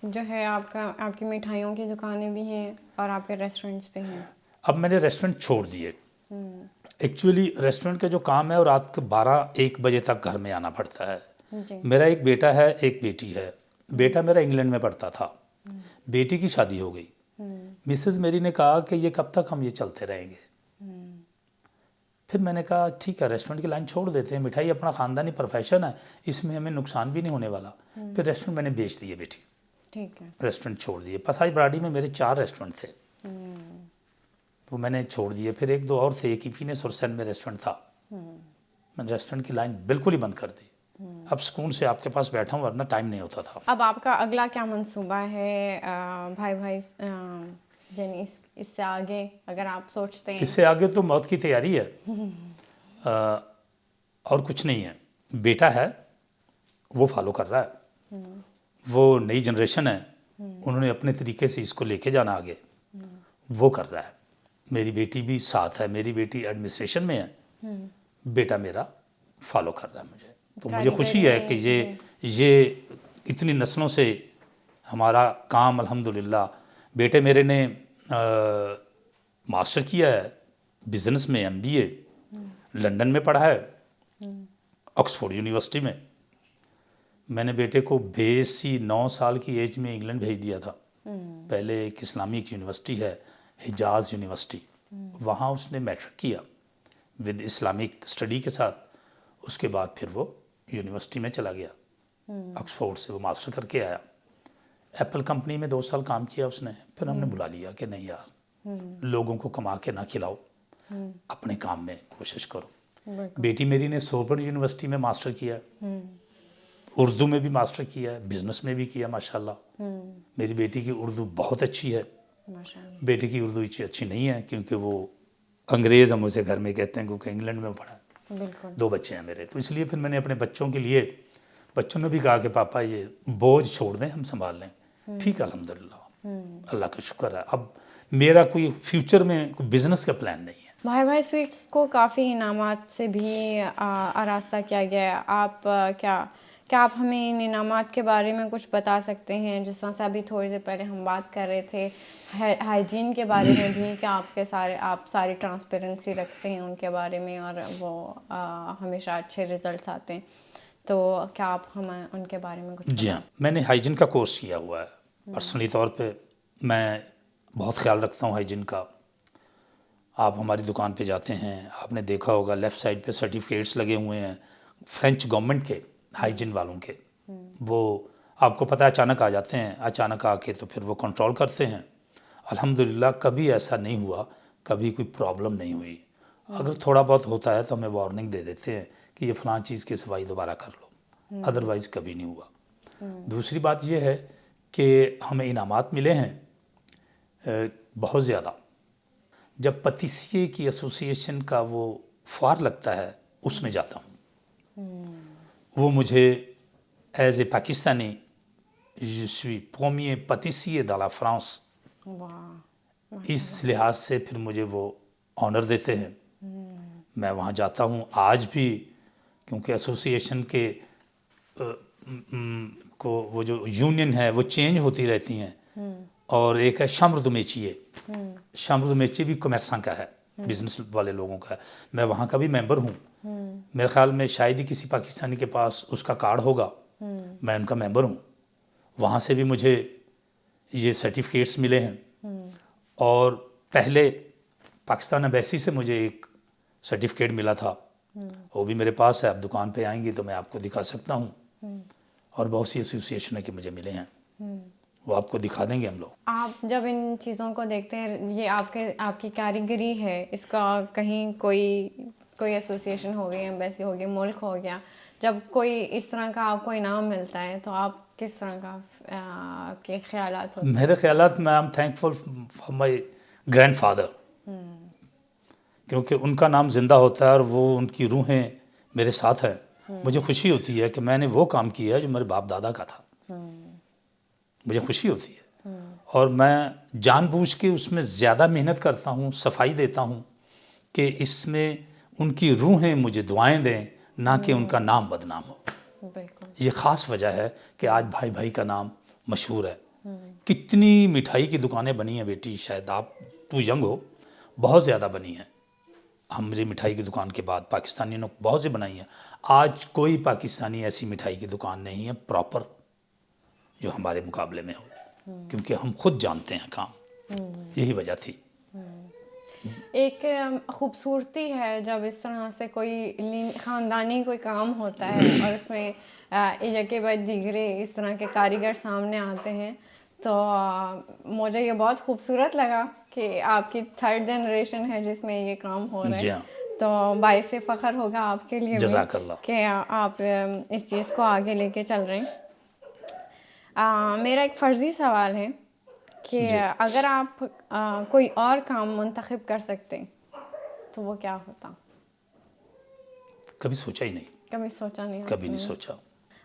جو ہے آپ کی مٹھائیوں کی دکانیں بھی ہیں اور آپ کے ریسٹورنٹس بھی ہیں. اب میں نے ریسٹورنٹ چھوڑ دیے. ایکچولی ریسٹورنٹ کا جو کام ہے وہ رات کے 12-1 بجے تک گھر میں آنا پڑتا ہے. میرا ایک بیٹا ہے, ایک بیٹی ہے. بیٹا میرا انگلینڈ میں پڑھتا تھا, بیٹی کی شادی ہو گئی. مسز میری نے کہا کہ یہ کب تک ہم یہ چلتے رہیں گے. پھر میں نے کہا ٹھیک ہے ریسٹورنٹ کی لائن چھوڑ دیتے ہیں, مٹھائی اپنا خاندانی پروفیشن ہے, اس میں ہمیں نقصان بھی نہیں ہونے والا. پھر ریسٹورنٹ میں نے بیچ دیے بیٹی, ٹھیک ہے, ریسٹورنٹ چھوڑ دیے. پسائی براڈی میں میرے 4 ریسٹورنٹ تھے, وہ میں نے چھوڑ دیے. پھر 1 2 اور تھے, ایک ایپینے سرسن میں ریسٹورنٹ تھا, میں نے ریسٹورنٹ کی لائن بالکل ہی بند کر دی. اب سکون سے آپ کے پاس بیٹھا ہوں, ورنہ ٹائم نہیں ہوتا تھا. اب آپ کا اگلا کیا منصوبہ ہے بھائی, یعنی اس سے آگے اگر آپ سوچتے ہیں؟ اس سے آگے تو موت کی تیاری ہے, اور کچھ نہیں ہے. بیٹا ہے وہ فالو کر رہا ہے, وہ نئی جنریشن ہے, انہوں نے اپنے طریقے سے اس کو لے کے جانا آگے, وہ کر رہا ہے. میری بیٹی بھی ساتھ ہے, میری بیٹی ایڈمنسٹریشن میں ہے, بیٹا میرا فالو کر رہا ہے مجھے. تو مجھے خوشی ہے کہ یہ اتنی نسلوں سے ہمارا کام الحمدللہ. بیٹے میرے نے ماسٹر کیا ہے بزنس میں, MBA لندن میں پڑھا ہے, آکسفورڈ یونیورسٹی میں. میں نے بیٹے کو 9 سال کی ایج میں انگلینڈ بھیج دیا تھا. پہلے ایک اسلامک یونیورسٹی ہے حجاز یونیورسٹی, وہاں اس نے میٹرک کیا ود اسلامک اسٹڈی کے ساتھ. اس کے بعد پھر وہ یونیورسٹی میں چلا گیا, آکسفورڈ سے وہ ماسٹر کر کے آیا. ایپل کمپنی میں 2 سال کام کیا اس نے. پھر ہم نے بلا لیا کہ نہیں یار, لوگوں کو کما کے نہ کھلاؤ, اپنے کام میں کوشش کرو. بیٹی میری نے سوربن یونیورسٹی میں ماسٹر کیا, اردو میں بھی ماسٹر کیا ہے, بزنس میں بھی کیا ماشاءاللہ. میری بیٹی کی اردو بہت اچھی ہے. بیٹی کی اردو اچھی نہیں ہے کیونکہ وہ انگریز ہم اسے گھر میں کہتے ہیں, کیونکہ انگلینڈ میں پڑھا ہے. 2 بچے ہیں میرے, تو اس لیے پھر میں نے اپنے بچوں کے لیے, بچوں نے بھی کہا کہ پاپا یہ بوجھ چھوڑ دیں, ہم سنبھال لیں. ٹھیک ہے الحمدللہ, اللہ کا شکر ہے. اب میرا کوئی فیوچر میں کوئی بزنس کا پلان نہیں ہے. بھائی سویٹس کو کافی انعامات سے بھی آراستہ کیا گیا ہے. آپ کیا کیا آپ ہمیں ان انعامات کے بارے میں کچھ بتا سکتے ہیں؟ جس طرح سے ابھی تھوڑی دیر پہلے ہم بات کر رہے تھے ہائیجین کے بارے میں بھی، کہ آپ ساری ٹرانسپیرنسی رکھتے ہیں ان کے بارے میں اور وہ ہمیشہ اچھے ریزلٹس آتے ہیں، تو کیا آپ ہمیں ان کے بارے میں کچھ جی ہاں، میں نے ہائیجین کا کورس کیا ہوا ہے پرسنلی طور پہ، میں بہت خیال رکھتا ہوں ہائیجین کا. آپ ہماری دکان پہ جاتے ہیں، آپ نے دیکھا ہوگا لیفٹ سائڈ پہ سرٹیفکیٹس لگے ہوئے ہیں فرینچ گورنمنٹ کے ہائیجین والوں کے. وہ آپ کو پتہ ہے اچانک آ جاتے ہیں، اچانک آ کے تو پھر وہ کنٹرول کرتے ہیں. الحمدللہ کبھی ایسا نہیں ہوا، کبھی کوئی پرابلم نہیں ہوئی. اگر تھوڑا بہت ہوتا ہے تو ہمیں وارننگ دے دیتے ہیں کہ یہ فلاں چیز کی صفائی دوبارہ کر لو، ادروائز کبھی نہیں ہوا. دوسری بات یہ ہے کہ ہمیں انعامات ملے ہیں بہت زیادہ. جب پتیسیے کی ایسوسی ایشن کا وہ فوار لگتا ہے اس میں جاتا ہوں. وہ مجھے as a Pakistani je suis premier pâtissier dans la France، اس لحاظ سے پھر مجھے وہ آنر دیتے ہیں. میں وہاں جاتا ہوں آج بھی، کیونکہ ایسوسی ایشن کے کو وہ جو یونین ہے وہ چینج ہوتی رہتی ہیں. اور ایک ہے شامرد میچیے، شامرد میچی بھی کمیرساں کا ہے، بزنس والے لوگوں کا ہے. میں وہاں کا بھی ممبر ہوں. میرے خیال میں شاید ہی کسی پاکستانی کے پاس اس کا کارڈ ہوگا. میں ان کا ممبر ہوں. وہاں سے بھی مجھے یہ سرٹیفکیٹس ملے ہیں. اور پہلے پاکستان ایمبیسی سے مجھے ایک سرٹیفکیٹ ملا تھا، وہ بھی میرے پاس ہے. آپ دکان پہ آئیں گی تو میں آپ کو دکھا سکتا ہوں. اور بہت سی ایسوسی ایشنیں کے مجھے ملے ہیں، وہ آپ کو دکھا دیں گے ہم لوگ. آپ جب ان چیزوں کو دیکھتے ہیں، یہ آپ کی کاریگری ہے، اس کا کہیں کوئی ایسوسی ایشن ہو گئی، ایمبیسی ہو گئی، ملک ہو گیا، جب کوئی اس طرح کا آپ کو انعام ملتا ہے تو آپ کس طرح کا آپ کے خیالات ہوتے ہیں؟ میرے خیالات میں I'm thankful for my grandfather، کیونکہ ان کا نام زندہ ہوتا ہے اور وہ ان کی روحیں میرے ساتھ ہیں. مجھے خوشی ہوتی ہے کہ میں نے وہ کام کیا ہے جو میرے باپ دادا کا تھا. مجھے خوشی ہوتی ہے اور میں جان بوجھ کے اس میں زیادہ محنت کرتا ہوں، صفائی دیتا ہوں کہ اس میں ان کی روحیں مجھے دعائیں دیں، نہ کہ ان کا نام بدنام ہو. بالکل. یہ خاص وجہ ہے کہ آج بھائی بھائی کا نام مشہور ہے. کتنی مٹھائی کی دکانیں بنی ہیں بیٹی، شاید آپ تو ینگ ہو، بہت زیادہ بنی ہیں. ہماری مٹھائی کی دکان کے بعد پاکستانیوں نے بہت سی بنائی ہیں. آج کوئی پاکستانی ایسی مٹھائی کی دکان نہیں ہے پراپر جو ہمارے مقابلے میں ہو، کیونکہ ہم خود جانتے ہیں کام. یہی وجہ تھی. ایک خوبصورتی ہے جب اس طرح سے کوئی خاندانی کوئی کام ہوتا ہے اور اس میں ایک کے بعد دیگرے اس طرح کے کاریگر سامنے آتے ہیں، تو مجھے یہ بہت خوبصورت لگا کہ آپ کی 3rd جنریشن ہے جس میں یہ کام ہو رہا جی ہے. ہاں، تو باعث فخر ہوگا آپ کے لیے بھی جزاک اللہ. کہ آپ اس چیز کو آگے لے کے چل رہے ہیں. میرا ایک فرضی سوال ہے کہ اگر آپ کوئی اور کام منتخب کر سکتے تو وہ کیا ہوتا؟ کبھی سوچا ہی نہیں. کبھی سوچا نہیں؟ کبھی نہیں سوچا.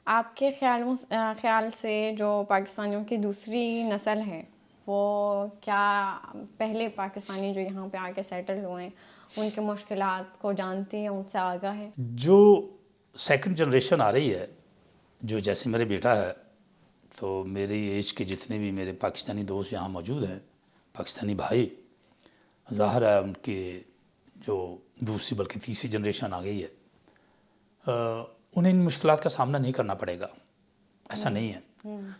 آپ کے خیال سے جو پاکستانیوں کی دوسری نسل ہے وہ کیا پہلے پاکستانی جو یہاں پہ آ کے سیٹل ہوئے ہیں ان کے مشکلات کو جانتی ہیں، ان سے آگاہ ہے؟ جو 2nd جنریشن آ رہی ہے، جو جیسے میرے بیٹا ہے، تو میری ایج کے جتنے بھی میرے پاکستانی دوست یہاں موجود ہیں، پاکستانی بھائی، ظاہر ہے ان کے جو دوسری بلکہ تیسری جنریشن آ گئی ہے، انہیں ان مشکلات کا سامنا نہیں کرنا پڑے گا. ایسا نہیں ہے،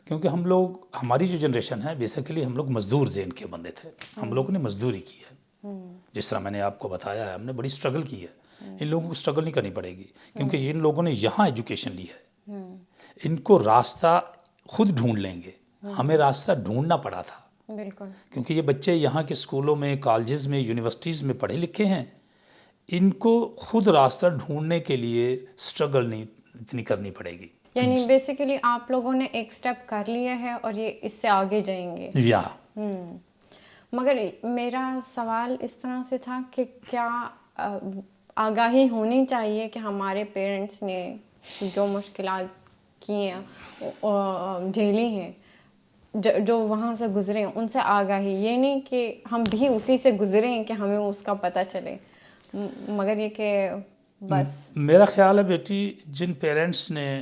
کیونکہ ہم لوگ، ہماری جو جنریشن ہے بیسیکلی ہم لوگ مزدور ذہن کے بندے تھے. ہم لوگوں نے مزدوری کی ہے. جس طرح میں نے آپ کو بتایا ہے، ہم نے بڑی سٹرگل کی ہے. ان لوگوں کو سٹرگل نہیں کرنی پڑے گی، کیونکہ ان لوگوں نے یہاں ایجوکیشن لی ہے. ان کو راستہ خود ڈھونڈ لیں گے. ہمیں راستہ ڈھونڈنا پڑا تھا. بالکل. کیونکہ یہ بچے یہاں کے اسکولوں میں، کالجز میں، یونیورسٹیز میں پڑھے لکھے ہیں. ان کو خود راستہ ڈھونڈنے کے لیے سٹرگل نہیں اتنی کرنی پڑے گی. یعنی بیسیکلی آپ لوگوں نے ایک سٹیپ کر لیا ہے اور یہ اس سے آگے جائیں گے. یا مگر میرا سوال اس طرح سے تھا کہ کیا آگاہی ہونی چاہیے کہ ہمارے پیرنٹس نے جو مشکلات کی ہیں جھیلی ہیں، جو وہاں سے گزرے ہیں، ان سے آگاہی، یہ نہیں کہ ہم بھی اسی سے گزریں کہ ہمیں اس کا پتہ چلے، مگر یہ کہ بس. میرا خیال ہے بیٹی، جن پیرنٹس نے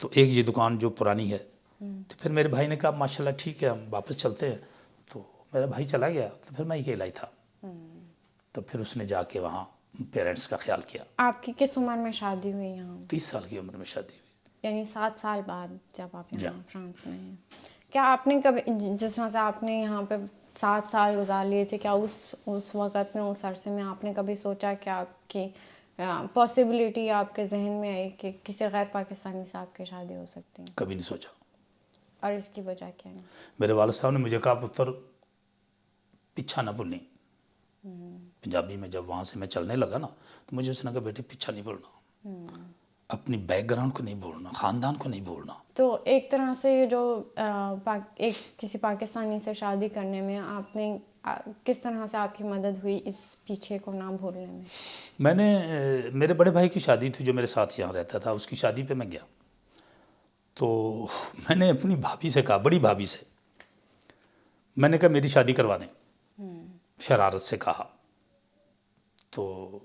تو ایک یہ دکان جو پرانی ہے، تو پھر میرے بھائی نے کہا ماشاءاللہ ٹھیک ہے ہم واپس چلتے ہیں، تو میرا بھائی چلا گیا، تو پھر میں اکیلا ہی تھا، تو پھر اس نے جا کے وہاں پیرنٹس کا خیال کیا۔ آپ کی کس عمر میں شادی ہوئی یہاں؟ 30 سال کی عمر میں شادی ہوئی۔ یعنی 7 سال بعد جب آپ یہاں جی۔ فرانس میں ہیں، کیا آپ نے کبھی جس طرح سے آپ نے یہاں پہ 7 سال گزار لیے تھے، کیا اس وقت میں اس عرصے میں آپ نے کبھی سوچا کہ آپ کی پاسبلٹی آپ کے ذہن میں آئی کہ کسی غیر پاکستانی سے آپ کی شادی ہو سکتی ہے؟ کبھی نہیں سوچا۔ اور اس کی وجہ کیا ہے؟ میرے والد صاحب نے مجھے کہا پتر پیچھا نہ بھولیں، پنجابی میں جب وہاں سے میں چلنے لگا نا تو مجھے اس نے کہا بیٹے پیچھا نہیں بھولنا، اپنی بیک گراؤنڈ کو نہیں بھولنا، خاندان کو نہیں بھولنا۔ تو ایک طرح سے یہ جو کسی پاکستانی سے شادی کرنے میں آپ نے کس طرح سے آپ کی مدد ہوئی اس پیچھے کو نہ بھولنے میں؟ میں نے میرے بڑے بھائی کی شادی تھی جو میرے ساتھ یہاں رہتا تھا، اس کی شادی پہ میں گیا، تو میں نے اپنی بھابھی سے کہا، بڑی بھابھی سے میں نے کہا میری شادی کروا دیں، شرارت سے کہا۔ تو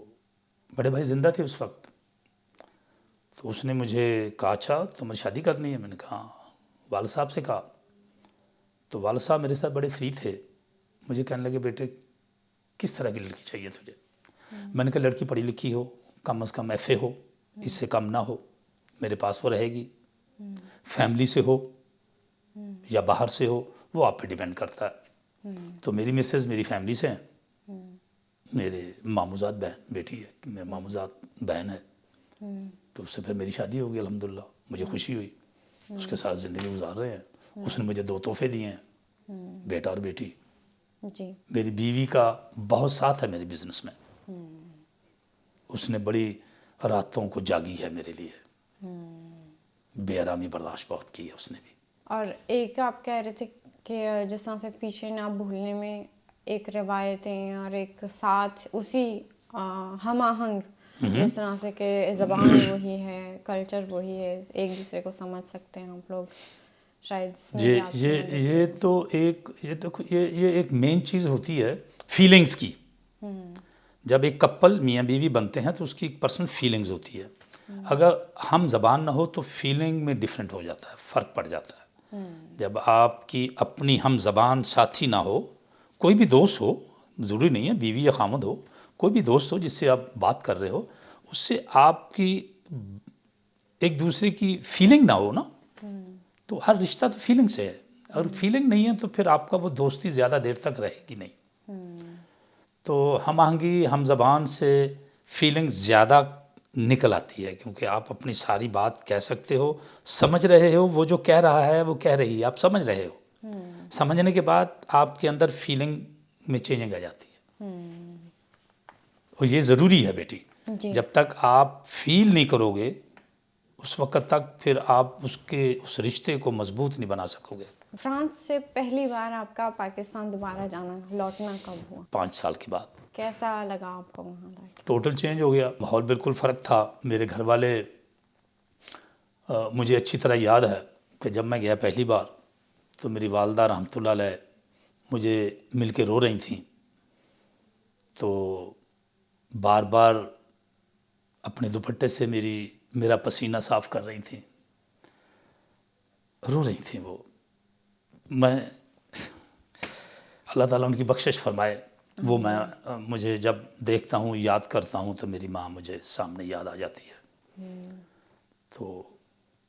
بڑے بھائی زندہ تھے اس وقت، تو اس نے مجھے کہا اچھا تمہیں شادی کرنی ہے؟ میں نے کہا والد صاحب سے کہا، تو والد صاحب میرے ساتھ بڑے فری تھے، مجھے کہنے لگے بیٹے کس طرح کی لڑکی چاہیے تجھے؟ میں نے کہا لڑکی پڑھی لکھی ہو، کم از کم ایف اے ہو، اس سے کم نہ ہو، میرے پاس وہ رہے گی، فیملی سے ہو یا باہر سے ہو وہ آپ پہ ڈیپینڈ کرتا ہے۔ تو میری مسز میری فیملی سے ہیں، میرے ماموزاد بہن بیٹی ہے، میرے ماموزاد بہن ہے، تو اس سے پھر میری شادی ہو گئی الحمدللہ، مجھے خوشی ہوئی، اس کے ساتھ زندگی گزار رہے ہیں۔ اس نے مجھے 2 تحفے دیے ہیں، بیٹا اور بیٹی۔ جی۔ میری بیوی کا بہت ساتھ ہے میرے بزنس میں، اس نے بڑی راتوں کو جاگی ہے میرے لیے، بے آرامی برداشت بہت کی ہے اس نے بھی۔ اور ایک آپ کہہ رہے تھے کہ جس طرح سے پیچھے نہ بھولنے میں ایک روایتیں اور ایک ساتھ اسی ہم آہنگ، جس طرح سے کہ زبان وہی ہے، کلچر وہی ہے، ایک دوسرے کو سمجھ سکتے ہیں آپ لوگ، شاید اس میں بھی آپ کی مدد ہوئی۔ یہ تو یہ ایک مین چیز ہوتی ہے فیلنگز کی۔ جب ایک کپل میاں بیوی بنتے ہیں تو اس کی ایک پرسنل فیلنگز ہوتی ہے، اگر ہم زبان نہ ہو تو فیلنگ میں ڈیفرنٹ ہو جاتا ہے، فرق پڑ جاتا ہے۔ جب آپ کی اپنی ہم زبان ساتھی نہ ہو، کوئی بھی دوست ہو، ضروری نہیں ہے بیوی یا خامد ہو، کوئی بھی دوست ہو جس سے آپ بات کر رہے ہو، اس سے آپ کی ایک دوسرے کی فیلنگ نہ ہو نا، تو ہر رشتہ تو فیلنگ سے ہے، اگر فیلنگ نہیں ہے تو پھر آپ کا وہ دوستی زیادہ دیر تک رہے گی نہیں۔ تو ہم آہنگی ہم زبان سے فیلنگ زیادہ نکل آتی ہے، کیونکہ آپ اپنی ساری بات کہہ سکتے ہو، سمجھ رہے ہو، وہ جو کہہ رہا ہے وہ کہہ رہی ہے، آپ سمجھ رہے ہو، سمجھنے کے بعد آپ کے اندر فیلنگ میں چینجنگ آ جاتی ہے، اور یہ ضروری ہے بیٹی۔ جب تک آپ فیل نہیں کرو گے اس وقت تک پھر آپ اس رشتے کو مضبوط نہیں بنا سکو گے۔ فرانس سے پہلی بار آپ کا پاکستان دوبارہ جانا، لوٹنا کب ہوا؟ 5 سال کے بعد۔ کیسا لگا آپ کو وہاں جا کے؟ ٹوٹل چینج ہو گیا، ماحول بالکل فرق تھا۔ میرے گھر والے، مجھے اچھی طرح یاد ہے کہ جب میں گیا پہلی بار تو میری والدہ رحمۃ اللہ علیہ مجھے مل کے رو رہی تھیں، تو بار بار اپنے دوپٹے سے میرا پسینہ صاف کر رہی تھیں، رو رہی تھیں وہ۔ میں اللہ تعالیٰ ان کی بخشش فرمائے، وہ مجھے جب دیکھتا ہوں یاد کرتا ہوں تو میری ماں مجھے سامنے یاد آ جاتی ہے، تو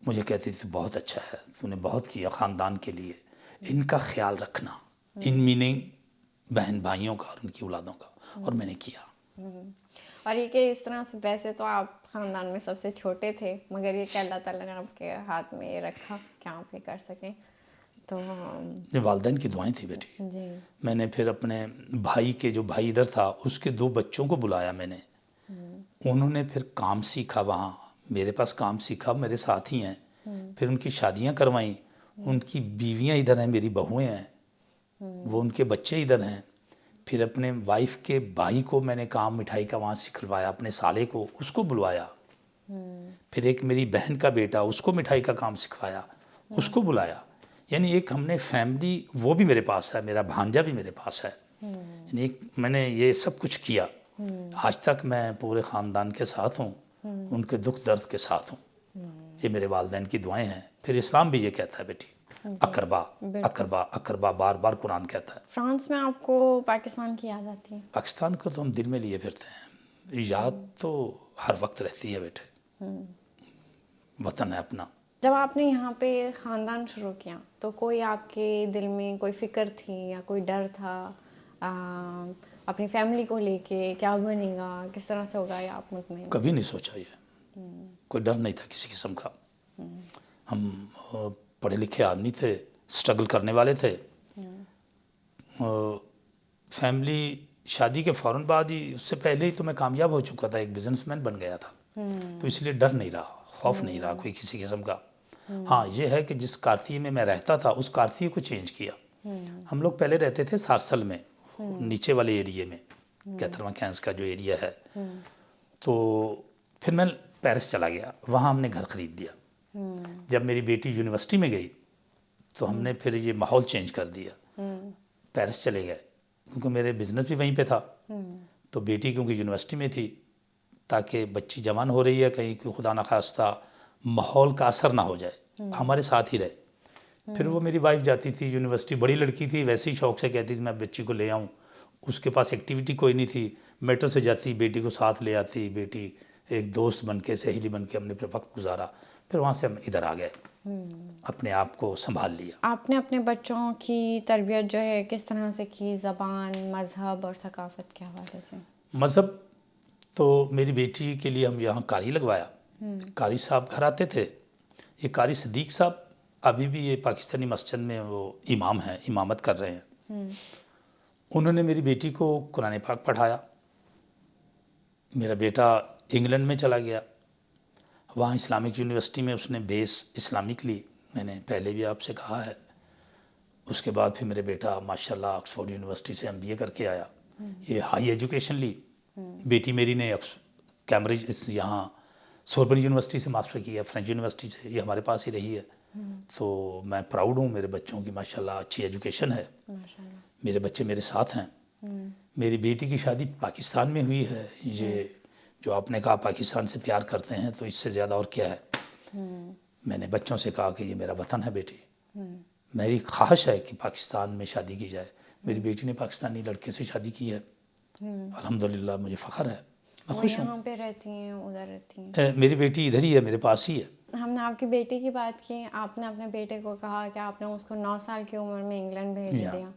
مجھے کہتی تھی بہت اچھا ہے، تو نے بہت کیا خاندان کے لیے، ان کا خیال رکھنا، ان میننگ بہن بھائیوں کا اور ان کی اولادوں کا، اور میں نے کیا۔ اور یہ کہ اس طرح سے ویسے تو آپ خاندان میں سب سے چھوٹے تھے، مگر یہ کہ اللہ تعالیٰ نے آپ کے ہاتھ میں یہ رکھا کہ آپ یہ کر سکیں، تو یہ والدین کی دعائیں تھی بیٹی۔ جی۔ میں نے پھر اپنے بھائی کے، جو بھائی ادھر تھا اس کے 2 بچوں کو بلایا میں نے، انہوں نے پھر کام سیکھا وہاں، میرے پاس کام سیکھا، میرے ساتھ ہی ہیں، پھر ان کی شادیاں کروائیں، ان کی بیویاں ادھر ہیں، میری بہویں ہیں، وہ ان کے بچے ادھر ہیں۔ پھر اپنے وائف کے بھائی کو میں نے کام مٹھائی کا وہاں سکھلوایا، اپنے سالے کو اس کو بلوایا، پھر ایک میری بہن کا بیٹا اس کو مٹھائی کا کام سکھوایا، اس کو بلایا، یعنی ایک ہم نے فیملی، وہ بھی میرے پاس ہے، میرا بھانجا بھی میرے پاس ہے، یعنی میں نے یہ سب کچھ کیا۔ آج تک میں پورے خاندان کے ساتھ ہوں، ان کے دکھ درد کے ساتھ ہوں، یہ میرے والدین کی دعائیں ہیں. پھر اسلام بھی یہ کہتا ہے بیٹی اقربا اقربا اقربا، بار بار قرآن کہتا ہے. فرانس میں آپ کو پاکستان کی یاد آتی ہے؟ پاکستان کو تو ہم دل میں لیے پھرتے ہیں، یاد تو ہر وقت رہتی ہے بیٹے، وطن ہے اپنا. جب آپ نے یہاں پہ خاندان شروع کیا تو کوئی آپ کے دل میں کوئی فکر تھی یا کوئی ڈر تھا اپنی فیملی کو لے کے، کیا بنے گا، کس طرح سے ہوگا، یا آپ مطمئن؟ کبھی نہیں سوچا یہ، کوئی ڈر نہیں تھا کسی قسم کا. ہم پڑھے لکھے آدمی تھے، اسٹرگل کرنے والے تھے. فیملی شادی کے فوراً بعد ہی، اس سے پہلے ہی تو میں کامیاب ہو چکا تھا، ایک بزنس مین بن گیا تھا. تو اس لیے ڈر نہیں رہا، خوف نہیں رہا کوئی کسی قسم کا. ہاں یہ ہے کہ جس کارتی میں رہتا تھا اس کارتی کو چینج کیا. ہم لوگ پہلے رہتے تھے سارسل میں، نیچے والے ایریے میں، کیتھرواں کینس کا جو ایریا ہے. تو پھر میں پیرس چلا گیا، وہاں ہم نے گھر خرید لیا. جب میری بیٹی یونیورسٹی میں گئی تو ہم نے پھر یہ ماحول چینج کر دیا، پیرس چلے گئے کیونکہ میرے بزنس بھی وہیں پہ تھا. تو بیٹی کیونکہ یونیورسٹی میں تھی، تاکہ بچی جوان ہو رہی ہے، کہیں کوئی خدا نخواستہ ماحول کا اثر نہ ہو جائے، ہمارے ساتھ ہی رہے. پھر وہ میری وائف جاتی تھی یونیورسٹی، بڑی لڑکی تھی، ویسے ہی شوق سے کہتی تھی میں بچی کو لے آؤں. اس کے پاس ایکٹیویٹی کوئی نہیں تھی، میٹرو سے جاتی، بیٹی کو ساتھ لے آتی، بیٹی ایک دوست بن کے، سہیلی بن کے ہم نے پھر وقت گزارا. پھر وہاں سے ہم ادھر آ گئے، اپنے آپ کو سنبھال لیا. آپ نے اپنے بچوں کی تربیت جو ہے کس طرح سے کی، زبان، مذہب اور ثقافت کے حوالے سے؟ مذہب تو میری بیٹی کے لیے ہم یہاں قاری لگوایا. قاری صاحب گھر آتے تھے. یہ قاری صدیق صاحب ابھی بھی یہ پاکستانی مسجد میں وہ امام ہیں، امامت کر رہے ہیں. انہوں نے میری بیٹی کو قرآن پاک پڑھایا. میرا بیٹا انگلینڈ میں چلا گیا، وہاں اسلامک یونیورسٹی میں اس نے بیس اسلامک لی، میں نے پہلے بھی آپ سے کہا ہے. اس کے بعد پھر میرے بیٹا ماشاءاللہ آکسفورڈ یونیورسٹی سے MBA کر کے آیا. یہ ہائی ایجوکیشن لی. بیٹی میری نے کیمبرج یہاں سوربن یونیورسٹی سے ماسٹر کیا، فرینچ یونیورسٹی سے، یہ ہمارے پاس ہی رہی ہے. تو میں پراؤڈ ہوں، میرے بچوں کی ماشاءاللہ اچھی ایجوکیشن ہے، میرے بچے میرے ساتھ ہیں. میری بیٹی کی شادی پاکستان میں ہوئی ہے. یہ جو آپ نے کہا پاکستان سے پیار کرتے ہیں، تو اس سے زیادہ اور کیا ہے. میں نے بچوں سے کہا کہ یہ میرا وطن ہے بیٹی، میری خواہش ہے کہ پاکستان میں شادی کی جائے. میری بیٹی نے پاکستانی لڑکے سے شادی کی ہے، الحمدللہ مجھے فخر ہے، میں خوش ہوں. یہاں پہ رہتی ہیں، ادھر رہتی ہیں؟ میری بیٹی ادھر ہی ہے، میرے پاس ہی ہے. ہم نے آپ کی بیٹی کی بات کی، آپ نے اپنے بیٹے کو کہا کہ آپ نے اس کو 9 سال کی عمر میں انگلینڈ بھیج دیا.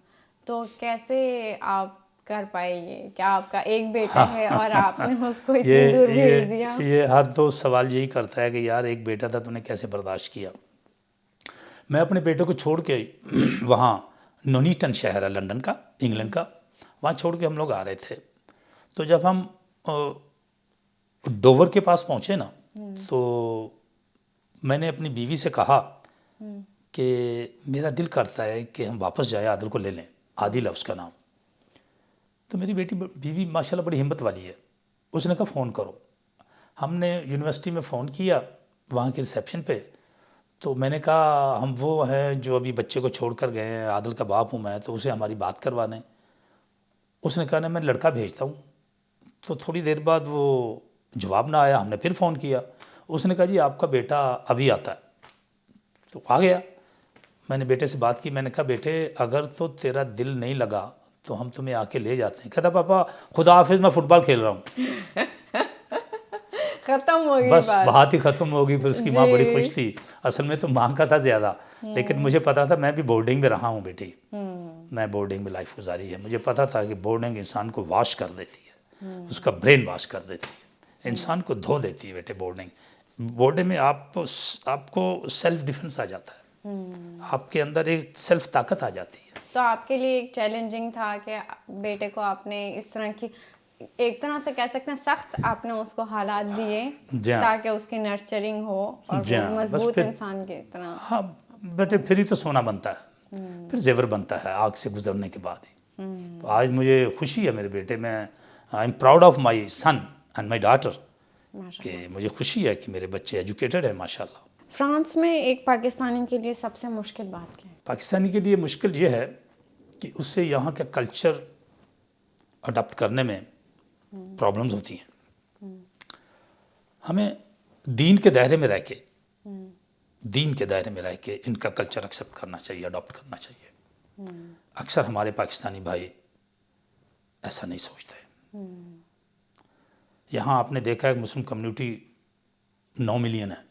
تو کیسے آپ کر پائے یہ کہ آپ کا ایک بیٹا ہے اور آپ نے اس کو اتنی دور بھیج دیا؟ یہ ہر دوست سوال یہی کرتا ہے کہ یار ایک بیٹا تھا، تو نے کیسے برداشت کیا. میں اپنے بیٹے کو چھوڑ کے وہاں نونیٹن شہر ہے لندن کا، انگلینڈ کا، وہاں چھوڑ کے ہم لوگ آ رہے تھے. تو جب ہم ڈوور کے پاس پہنچے نا، تو میں نے اپنی بیوی سے کہا کہ میرا دل کرتا ہے کہ ہم واپس جائیں، عادل کو لے لیں. عادل ہے اس کا نام. تو میری بیوی ماشاءاللہ بڑی ہمت والی ہے. اس نے کہا فون کرو. ہم نے یونیورسٹی میں فون کیا وہاں کی ریسیپشن پہ. تو میں نے کہا ہم وہ ہیں جو ابھی بچے کو چھوڑ کر گئے ہیں، عادل کا باپ ہوں میں، تو اسے ہماری بات کروا دیں. اس نے کہا نا میں لڑکا بھیجتا ہوں. تو تھوڑی دیر بعد وہ جواب نہ آیا. ہم نے پھر فون کیا. اس نے کہا جی آپ کا بیٹا ابھی آتا ہے. تو آ گیا. میں نے بیٹے سے بات کی. میں نے کہا بیٹے اگر تو تیرا دل نہیں لگا تو ہم تمہیں آ کے لے جاتے ہیں. کہتا پاپا خدا حافظ، میں فٹ بال کھیل رہا ہوں. ختم ہو گئی بس بات. بات ہی ختم ہو گئی. پھر اس کی ماں بڑی خوش تھی. اصل میں تو ماں کا تھا زیادہ، لیکن مجھے پتا تھا، میں بھی بورڈنگ میں رہا ہوں بیٹی، میں بورڈنگ میں لائف گزاری ہے. مجھے پتا تھا کہ بورڈنگ انسان کو واش کر دیتی ہے، اس کا برین واش کر دیتی ہے، انسان کو دھو دیتی ہے بیٹے. بورڈنگ میں آپ کو سیلف ڈیفنس آ جاتا ہے، آپ کے اندر ایک سیلف طاقت آ جاتی ہے. تو آپ کے لیے ایک چیلنجنگ تھا کہ بیٹے کو آپ نے اس طرح کی، ایک طرح سے کہہ سکتے ہیں سخت آپ نے اس کو حالات دیے تاکہ اس کی نرچرنگ ہو اور وہ مضبوط انسان کی طرح. ہاں بیٹے پھر ہی تو سونا بنتا ہے، پھر زیور بنتا ہے آگ سے گزرنے کے بعد ہی. تو آج مجھے خوشی ہے میرے بیٹے میں، I am proud of my son and my daughter, کہ مجھے خوشی ہے کہ میرے بچے ایجوکیٹڈ ہیں ماشاءاللہ. فرانس میں ایک پاکستانی کے لیے سب سے مشکل بات کیا ہے؟ پاکستانی کے لیے مشکل یہ ہے کہ اس سے یہاں کا کلچر اڈاپٹ کرنے میں پرابلمز ہوتی ہیں. ہمیں دین کے دائرے میں رہ کے دین کے دائرے میں رہ کے ان کا کلچر ایکسیپٹ کرنا چاہیے, اڈاپٹ کرنا چاہیے. اکثر ہمارے پاکستانی بھائی ایسا نہیں سوچتے. یہاں آپ نے دیکھا ہے مسلم کمیونٹی 9 ملین ہے,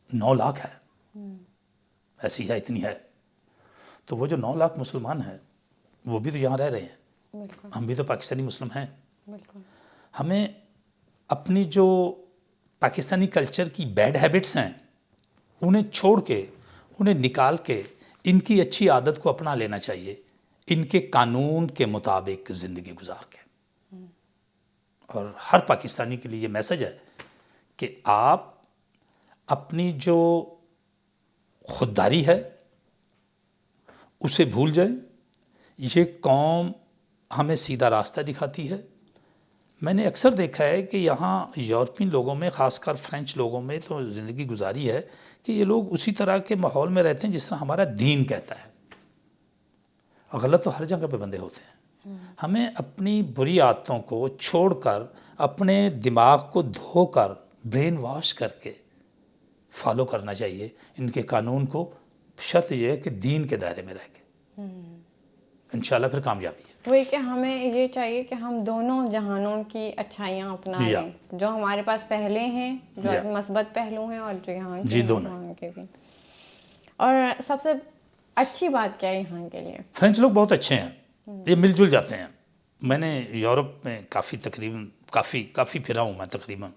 9 لاکھ ہے, ایسی ہے, اتنی ہے. تو وہ جو 9 لاکھ مسلمان ہیں وہ بھی تو یہاں رہ رہے ہیں, بالکل ہم بھی تو پاکستانی مسلم ہیں. بالکل. ہمیں اپنی جو پاکستانی کلچر کی بیڈ ہیبٹس ہیں انہیں چھوڑ کے, انہیں نکال کے ان کی اچھی عادت کو اپنا لینا چاہیے, ان کے قانون کے مطابق زندگی گزار کے. اور ہر پاکستانی کے لیے یہ میسج ہے کہ آپ اپنی جو خودداری ہے اسے بھول جائیں. یہ قوم ہمیں سیدھا راستہ دکھاتی ہے. میں نے اکثر دیکھا ہے کہ یہاں یورپین لوگوں میں, خاص کر فرینچ لوگوں میں تو زندگی گزاری ہے کہ یہ لوگ اسی طرح کے ماحول میں رہتے ہیں جس طرح ہمارا دین کہتا ہے. غلط تو ہر جگہ پہ بندے ہوتے ہیں. ہمیں اپنی بری عادتوں کو چھوڑ کر, اپنے دماغ کو دھو کر, برین واش کر کے فالو کرنا چاہیے ان کے قانون کو. شرط یہ ہے کہ دین کے دائرے میں رہ کے, انشاءاللہ پھر کامیابی ہے. وہی کہ ہمیں یہ چاہیے کہ ہم دونوں جہانوں کی اچھائیاں اپنا لیں, جو ہمارے پاس پہلے ہیں, جو مثبت پہلو ہیں, اور جو یہاں کے وہاں کے بھی. اور سب سے اچھی بات کیا ہے یہاں کے لیے؟ فرینچ لوگ بہت اچھے ہیں, یہ مل جل جاتے ہیں. میں نے یورپ میں کافی پھرا ہوں میں تقریباً.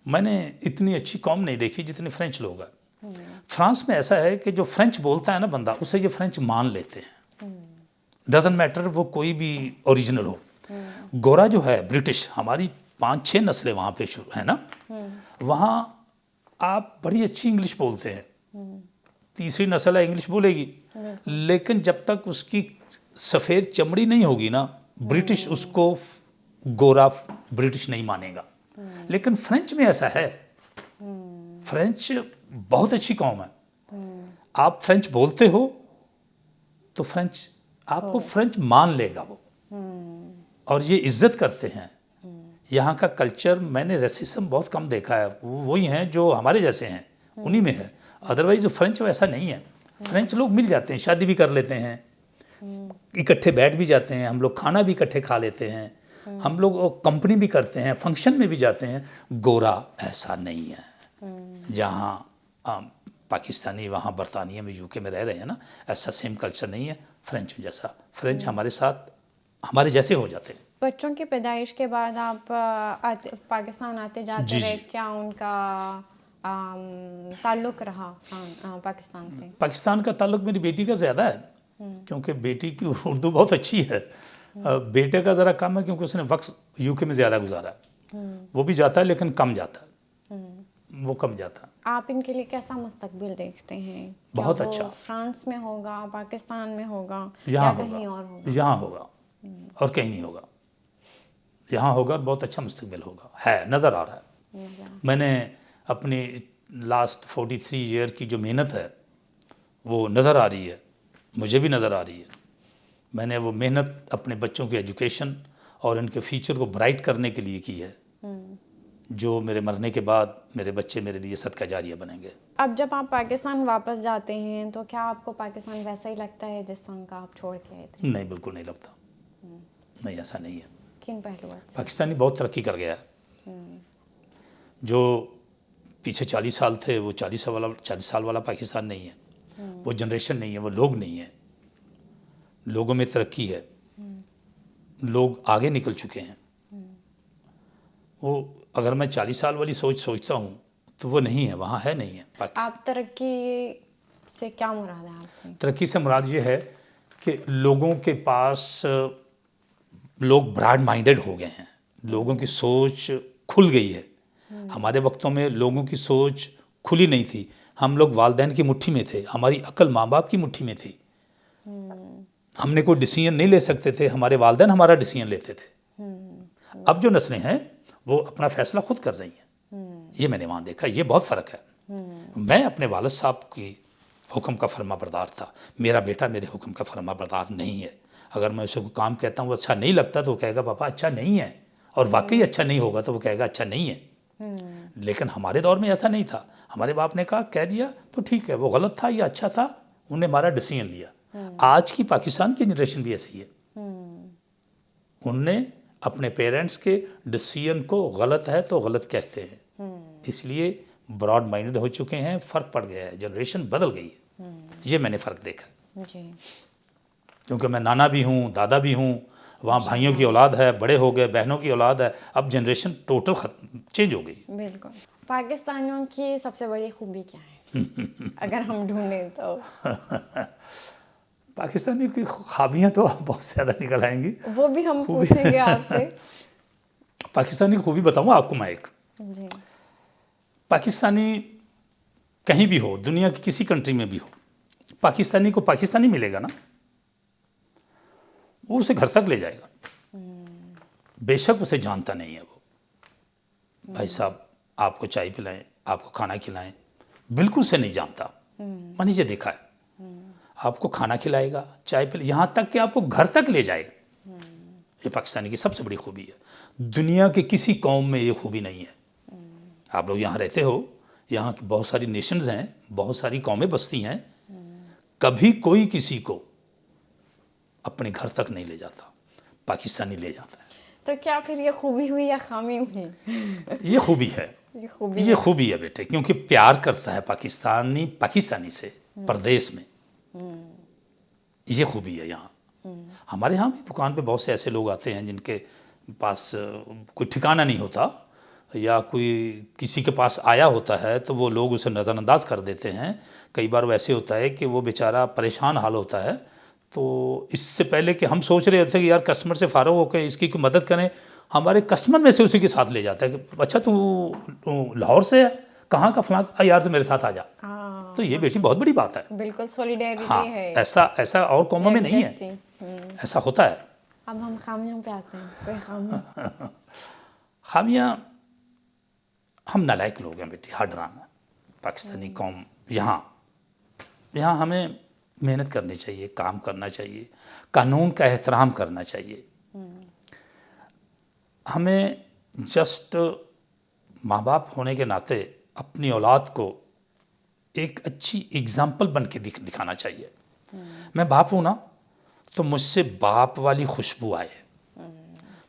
میں نے اتنی اچھی قوم نہیں دیکھی جتنے فرینچ لوگ ہیں. فرانس میں ایسا ہے کہ جو فرینچ بولتا ہے نا بندہ, اسے یہ فرینچ مان لیتے ہیں. ڈزنٹ میٹر وہ کوئی بھی اوریجنل ہو. گورا جو ہے برٹش, ہماری 5-6 نسلیں وہاں پہ شروع ہیں نا, وہاں آپ بڑی اچھی انگلش بولتے ہیں. تیسری نسل ہے انگلش بولے گی, لیکن جب تک اس کی سفید چمڑی نہیں ہوگی نا, برٹش اس کو گورا برٹش نہیں مانے گا. لیکن فرینچ میں ایسا ہے, فرینچ بہت اچھی قوم ہے. آپ فرینچ بولتے ہو تو فرینچ آپ کو فرینچ مان لے گا وہ, اور یہ عزت کرتے ہیں. یہاں کا کلچر میں نے ریسزم بہت کم دیکھا ہے, وہی ہیں جو ہمارے جیسے ہیں انہی میں ہے. ادروائز جو فرینچ ویسا نہیں ہے. فرینچ لوگ مل جاتے ہیں, شادی بھی کر لیتے ہیں, اکٹھے بیٹھ بھی جاتے ہیں, ہم لوگ کھانا بھی اکٹھے کھا لیتے ہیں, ہم لوگ کمپنی بھی کرتے ہیں, فنکشن میں بھی جاتے ہیں. گورا ایسا نہیں ہے. جہاں پاکستانی وہاں برطانیہ میں UK میں رہ رہے ہیں نا, ایسا سیم کلچر نہیں ہے فرینچ جیسا. فرینچ ہمارے ساتھ ہمارے جیسے ہو جاتے ہیں. بچوں کی پیدائش کے بعد آپ پاکستان آتے جاتے رہے, کیا ان کا تعلق رہا پاکستان سے؟ پاکستان کا تعلق میری بیٹی کا زیادہ ہے, کیونکہ بیٹی کی اردو بہت اچھی ہے. بیٹے کا ذرا کم ہے کیونکہ اس نے وقت UK میں زیادہ گزارا ہے. وہ بھی جاتا ہے لیکن کم جاتا ہے, وہ کم جاتا ہے. آپ ان کے لیے کیسا مستقبل دیکھتے ہیں؟ بہت اچھا. فرانس میں ہوگا, پاکستان میں ہوگا, یا کہیں اور ہوگا؟ یہاں ہوگا اور کہیں نہیں ہوگا. یہاں ہوگا اور بہت اچھا مستقبل ہوگا, ہے نظر آ رہا ہے. میں نے اپنی لاسٹ 43 ایئر کی جو محنت ہے وہ نظر آ رہی ہے, مجھے بھی نظر آ رہی ہے. میں نے وہ محنت اپنے بچوں کی ایجوکیشن اور ان کے فیوچر کو برائٹ کرنے کے لیے کی ہے, جو میرے مرنے کے بعد میرے بچے میرے لیے صدقہ جاریہ بنیں گے. اب جب آپ پاکستان واپس جاتے ہیں تو کیا آپ کو پاکستان ویسا ہی لگتا ہے جس طرح کا آپ چھوڑ کے آئے تھے؟ نہیں, بالکل نہیں لگتا. نہیں, ایسا نہیں ہے. کن پہلوؤں سے؟ پاکستانی بہت ترقی کر گیا ہے. جو پیچھے 40 سال تھے وہ 40 سال والا پاکستان نہیں ہے. وہ جنریشن نہیں ہے, وہ لوگ نہیں ہیں. لوگوں میں ترقی ہے, لوگ آگے نکل چکے ہیں. وہ اگر میں 40 سال والی سوچتا ہوں تو وہ نہیں ہے, وہاں ہے نہیں ہے. آپ ترقی سے کیا مراد ہے آپ کی؟ ترقی سے مراد یہ ہے کہ لوگوں کے پاس, لوگ براڈ مائنڈڈ ہو گئے ہیں, لوگوں کی سوچ کھل گئی ہے. ہمارے وقتوں میں لوگوں کی سوچ کھلی نہیں تھی. ہم لوگ والدین کی مٹھی میں تھے, ہماری عقل ماں باپ کی مٹھی میں تھی. ہم نے کوئی ڈیسیژن نہیں لے سکتے تھے, ہمارے والدین ہمارا ڈیسیژن لیتے تھے. اب جو نسلیں ہیں وہ اپنا فیصلہ خود کر رہی ہیں. یہ میں نے وہاں دیکھا, یہ بہت فرق ہے. میں اپنے والد صاحب کی حکم کا فرما بردار تھا, میرا بیٹا میرے حکم کا فرما بردار نہیں ہے. اگر میں اسے کوئی کام کہتا ہوں وہ اچھا نہیں لگتا تو وہ کہے گا پاپا اچھا نہیں ہے, اور واقعی اچھا نہیں ہوگا تو وہ کہے گا اچھا نہیں ہے. لیکن ہمارے دور میں ایسا نہیں تھا. ہمارے باپ نے کہا کہہ دیا تو ٹھیک ہے, وہ غلط تھا یا اچھا تھا, انہوں نے ہمارا ڈیسیژن لیا. آج کی پاکستان کی جنریشن بھی ایسی ہے, انہوں نے اپنے پیرنٹس کے ڈیسیژن کو غلط ہے تو غلط کہتے ہیں, اس لیے براڈ مائنڈڈ ہو چکے ہیں, فرق پڑ گیا ہے, جنریشن بدل گئی ہے. یہ میں نے فرق دیکھا, جی کیونکہ میں نانا بھی ہوں, دادا بھی ہوں, وہاں بھائیوں کی اولاد ہے, بڑے ہو گئے, بہنوں کی اولاد ہے, اب جنریشن ٹوٹل چینج ہو گئی. بالکل. پاکستانیوں کی سب سے بڑی خوبی کیا ہے اگر ہم ڈھونڈیں تو؟ پاکستانی کی خوابیاں تو بہت زیادہ نکل آئیں گی, وہ بھی ہم پوچھیں گے آپ سے. پاکستانی کی خوبی بتاؤں آپ کو میں ایک. جی پاکستانی کہیں بھی ہو, دنیا کی کسی کنٹری میں بھی ہو, پاکستانی کو پاکستانی ملے گا نا, وہ اسے گھر تک لے جائے گا. بے شک اسے جانتا نہیں ہے وہ, بھائی صاحب آپ کو چائے پلائیں, آپ کو کھانا کھلائیں, بالکل سے نہیں جانتا. میں نے یہ دیکھا ہے, آپ کو کھانا کھلائے گا, چائے پلائے, یہاں تک کہ آپ کو گھر تک لے جائے گا. یہ پاکستانی کی سب سے بڑی خوبی ہے. دنیا کے کسی قوم میں یہ خوبی نہیں ہے. آپ لوگ یہاں رہتے ہو, یہاں کی بہت ساری نیشنز ہیں, بہت ساری قومیں بستی ہیں, کبھی کوئی کسی کو اپنے گھر تک نہیں لے جاتا, پاکستانی لے جاتا ہے. تو کیا پھر یہ خوبی ہوئی یا خامی ہوئی؟ یہ خوبی ہے, یہ خوبی ہے بیٹے, کیونکہ پیار کرتا ہے پاکستانی سے پردیس میں, یہ خوبی ہے یہاں. ہمارے ہاں بھی دکان پہ بہت سے ایسے لوگ آتے ہیں جن کے پاس کوئی ٹھکانہ نہیں ہوتا, یا کوئی کسی کے پاس آیا ہوتا ہے تو وہ لوگ اسے نظر انداز کر دیتے ہیں. کئی بار وہ ایسے ہوتا ہے کہ وہ بیچارہ پریشان حال ہوتا ہے, تو اس سے پہلے کہ ہم سوچ رہے ہوتے ہیں کہ یار کسٹمر سے فارغ ہو کے اس کی کوئی مدد کریں, ہمارے کسٹمر میں سے اسی کے ساتھ لے جاتا ہے کہ اچھا تو لاہور سے ہے, کہاں کا فلاں, یار تو میرے ساتھ آ جا. تو یہ بیٹی بہت بڑی بات ہے. بالکل سولیڈیرٹی ہاں, ہے, ایسا اور قوموں میں نہیں ہے, ایسا ہوتا ہے. اب ہم خامیوں پہ آتے ہیں. کوئی خامی؟ خامیاں, ہم نالائق لوگ ہیں بیٹی, ہر ڈرامہ پاکستانی قوم. یہاں ہمیں محنت کرنی چاہیے, کام کرنا چاہیے, قانون کا احترام کرنا چاہیے. ہمیں جسٹ ماں باپ ہونے کے ناطے اپنی اولاد کو ایک اچھی اگزامپل بن کے دکھانا چاہیے. میں باپ ہوں نا, تو مجھ سے باپ والی خوشبو آئے.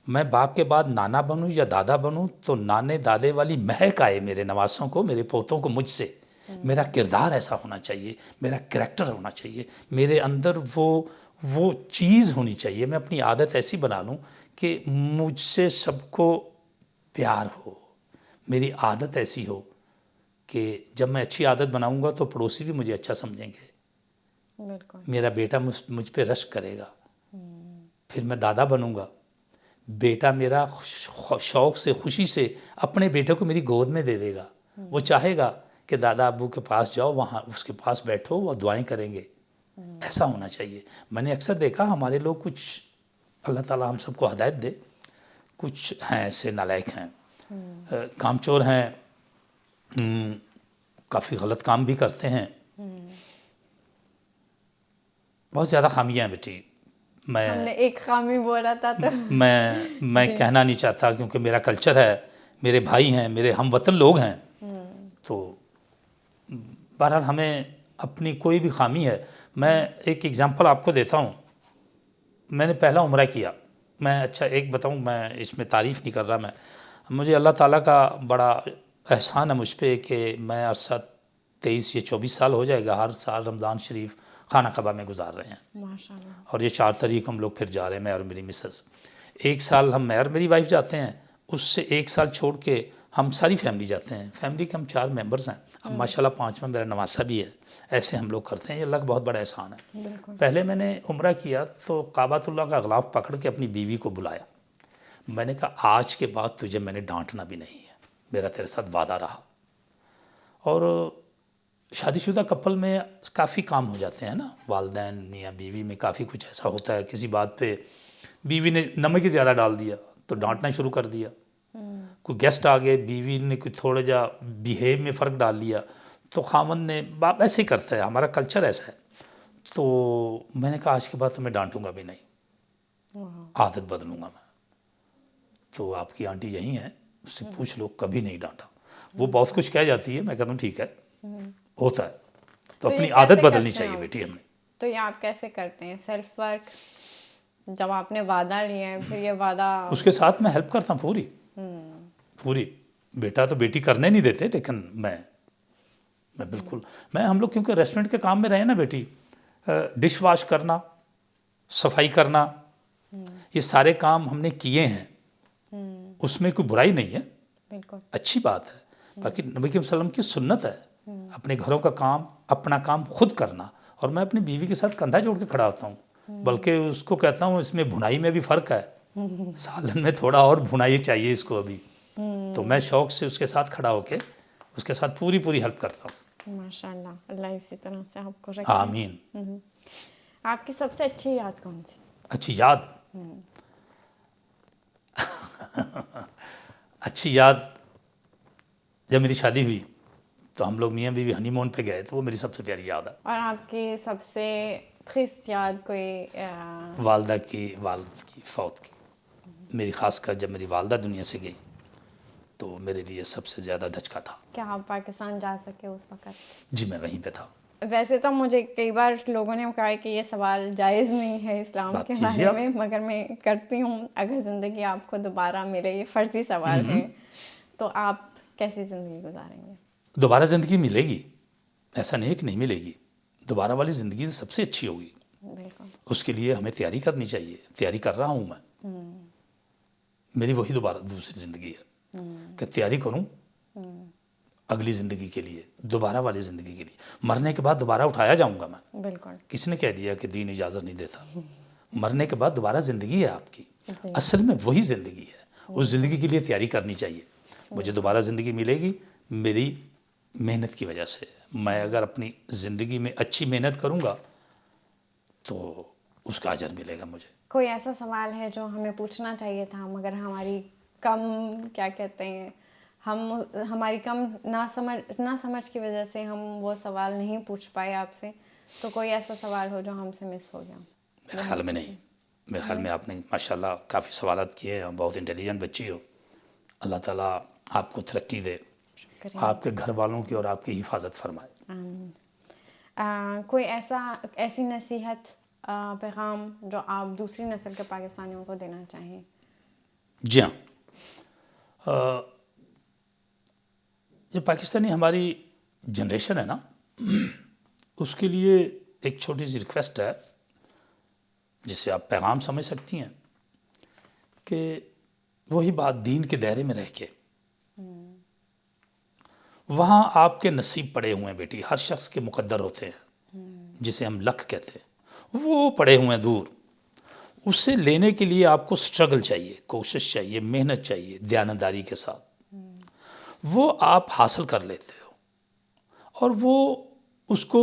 میں باپ کے بعد نانا بنوں یا دادا بنوں تو نانے دادے والی مہک آئے میرے نواسوں کو, میرے پوتوں کو مجھ سے. میرا کردار ایسا ہونا چاہیے, میرا کریکٹر ہونا چاہیے, میرے اندر وہ چیز ہونی چاہیے. میں اپنی عادت ایسی بنا لوں کہ مجھ سے سب کو پیار ہو. میری عادت ایسی ہو کہ جب میں اچھی عادت بناؤں گا تو پڑوسی بھی مجھے اچھا سمجھیں گے. بالکل. میرا بیٹا مجھ پہ رشک کرے گا. پھر میں دادا بنوں گا, بیٹا میرا شوق سے خوشی سے اپنے بیٹے کو میری گود میں دے دے گا. وہ چاہے گا کہ دادا ابو کے پاس جاؤ, وہاں اس کے پاس بیٹھو, وہ دعائیں کریں گے. ایسا ہونا چاہیے. میں نے اکثر دیکھا ہمارے لوگ, کچھ اللہ تعالیٰ ہم سب کو ہدایت دے, کچھ ہیں ایسے نالائق ہیں, کامچور ہیں, کافی غلط کام بھی کرتے ہیں. بہت زیادہ خامیاں ہیں بیٹی. ہم نے ایک خامی بولا تھا تو میں کہنا نہیں چاہتا, کیونکہ میرا کلچر ہے, میرے بھائی ہیں, میرے ہم وطن لوگ ہیں. تو بہرحال ہمیں اپنی کوئی بھی خامی ہے. میں ایک اگزامپل آپ کو دیتا ہوں. میں نے پہلا عمرہ کیا. میں اچھا ایک بتاؤں, میں اس میں تعریف نہیں کر رہا, مجھے اللہ تعالیٰ کا بڑا احسان ہے مجھ پہ کہ میں عرصہ 23 یا 24 سال ہو جائے گا, ہر سال رمضان شریف خانہ کعبہ میں گزار رہے ہیں. ماشاءاللہ. اور یہ 4 تاریخ ہم لوگ پھر جا رہے ہیں, میں اور میری مسز. ایک سال میں اور میری وائف جاتے ہیں, اس سے ایک سال چھوڑ کے ہم ساری فیملی جاتے ہیں. فیملی کے ہم 4 ممبرز ہیں. اب ماشاءاللہ 5واں میرا نواسا بھی ہے. ایسے ہم لوگ کرتے ہیں. یہ اللہ کا بہت بڑا احسان ہے. بالکل. پہلے میں نے عمرہ کیا تو کعبۃ اللہ کا غلاف پکڑ کے اپنی بیوی کو بلایا. میں نے کہا آج کے بعد تجھے میں نے ڈانٹنا بھی نہیں ہے, میرا تیرے ساتھ وعدہ رہا. اور شادی شدہ کپل میں کافی کام ہو جاتے ہیں نا, والدین میاں بیوی میں کافی کچھ ایسا ہوتا ہے, کسی بات پہ بیوی نے نمک ہی زیادہ ڈال دیا تو ڈانٹنا شروع کر دیا. کوئی گیسٹ آ گئے, بیوی نے کوئی تھوڑا جا بیہیو میں فرق ڈال لیا تو خامن نے, باپ ایسے ہی کرتا ہے, ہمارا کلچر ایسا ہے. تو میں نے کہا آج کے بعد تو میں ڈانٹوں گا بھی نہیں, عادت بدلوں گا میں. تو آپ کی آنٹی یہی ہیں, اس سے پوچھ لو, کبھی نہیں ڈانٹا. وہ بہت کچھ کہہ جاتی ہے، میں کہتا ہوں ٹھیک ہے، ہوتا ہے، تو یہ اپنی کیسے عادت کرتے بدلنی ہیں چاہیے آپ؟ بیٹی ہمیں۔ تو یہ آپ کیسے کرتے ہیں سیلف ورک؟ جب آپ نے وعدہ لیا ہے پھر یہ وعدہ اس کے ساتھ میں ہیلپ کرتا ہوں پوری، بیٹا تو بیٹی کرنے نہیں دیتے، لیکن میں بالکل، ہم لوگ کیونکہ ریسٹورنٹ کے کام میں رہے نا بیٹی، ڈش واش کرنا، صفائی کرنا، یہ سارے کام ہم نے کیے ہیں، اس میں کوئی برائی نہیں ہے، بالکل اچھی بات ہے، باقی نبی کریم صلی اللہ علیہ وسلم کی سنت ہے اپنے گھروں کا کام، اپنا کام خود کرنا، اور میں اپنی بیوی کے ساتھ کندھا جوڑ کے کھڑا ہوتا ہوں، بلکہ اس کو کہتا ہوں اس میں بھنائی میں بھی فرق ہے، سالن میں تھوڑا اور بھنائی چاہیے اس کو ابھی، تو میں شوق سے اس کے ساتھ کھڑا ہو کے اس کے ساتھ پوری ہیلپ کرتا ہوں۔ ماشاء اللہ، اللہ اسی طرح سے آپ کو رکھے۔ آمین۔ آپ کی سب سے اچھی یاد کون سی؟ اچھی یاد اچھی یاد جب میری شادی ہوئی تو ہم لوگ میاں بیوی ہنی مون پہ گئے، تو وہ میری سب سے پیاری یاد ہے۔ اور آپ کی سب سے خست یاد کوئی؟ والد کی فوت کی، میری خاص کر جب میری والدہ دنیا سے گئی تو میرے لیے سب سے زیادہ دھچکا تھا۔ کیا آپ پاکستان جا سکے اس وقت؟ جی میں وہیں پہ تھا۔ ویسے تو مجھے کئی بار لوگوں نے کہا کہ یہ سوال جائز نہیں ہے اسلام بات کے کیجیے بارے آپ۔ میں، مگر میں کرتی ہوں، اگر زندگی آپ کو دوبارہ ملے، یہ فرضی سوال ہے، تو آپ کیسی زندگی گزاریں گے؟ دوبارہ زندگی ملے گی، ایسا نہیں ہے کہ نہیں ملے گی، دوبارہ والی زندگی سب سے اچھی ہوگی، بالکل، اس کے لیے ہمیں تیاری کرنی چاہیے، تیاری کر رہا ہوں میں، میری وہی دوسری زندگی ہے کہ تیاری کروں اگلی زندگی کے لیے، دوبارہ والی زندگی کے لیے، مرنے کے بعد دوبارہ اٹھایا جاؤں گا میں، بالکل، کس نے کہہ دیا کہ دین اجازت نہیں دیتا، مرنے کے بعد دوبارہ زندگی ہے آپ کی، جی، اصل میں وہی زندگی ہے، اس زندگی کے لیے تیاری کرنی چاہیے، مجھے دوبارہ زندگی ملے گی میری محنت کی وجہ سے، میں اگر اپنی زندگی میں اچھی محنت کروں گا تو اس کا اجر ملے گا مجھے۔ کوئی ایسا سوال ہے جو ہمیں پوچھنا چاہیے تھا مگر ہماری کم کیا کہتے ہیں ہماری کم نہ سمجھ کی وجہ سے ہم وہ سوال نہیں پوچھ پائے آپ سے؟ تو کوئی ایسا سوال ہو جو ہم سے مس ہو گیا؟ میرے خیال میں نہیں، میرے خیال میں آپ نے ماشاءاللہ کافی سوالات کیے ہیں، بہت انٹیلیجنٹ بچی ہو، اللہ تعالیٰ آپ کو ترقی دے، شکریہ۔ آپ کے گھر والوں کی اور آپ کی حفاظت فرمائے۔ کوئی ایسی نصیحت، پیغام جو آپ دوسری نسل کے پاکستانیوں کو دینا چاہیں؟ جی ہاں، جو پاکستانی ہماری جنریشن ہے نا، اس کے لیے ایک چھوٹی سی ریکویسٹ ہے جسے آپ پیغام سمجھ سکتی ہیں، کہ وہی بات دین کے دائرے میں رہ کے، وہاں آپ کے نصیب پڑے ہوئے ہیں بیٹی، ہر شخص کے مقدر ہوتے ہیں جسے ہم لک کہتے ہیں، وہ پڑے ہوئے ہیں دور، اس سے لینے کے لیے آپ کو سٹرگل چاہیے، کوشش چاہیے، محنت چاہیے، دیانتداری کے ساتھ، وہ آپ حاصل کر لیتے ہو، اور وہ اس کو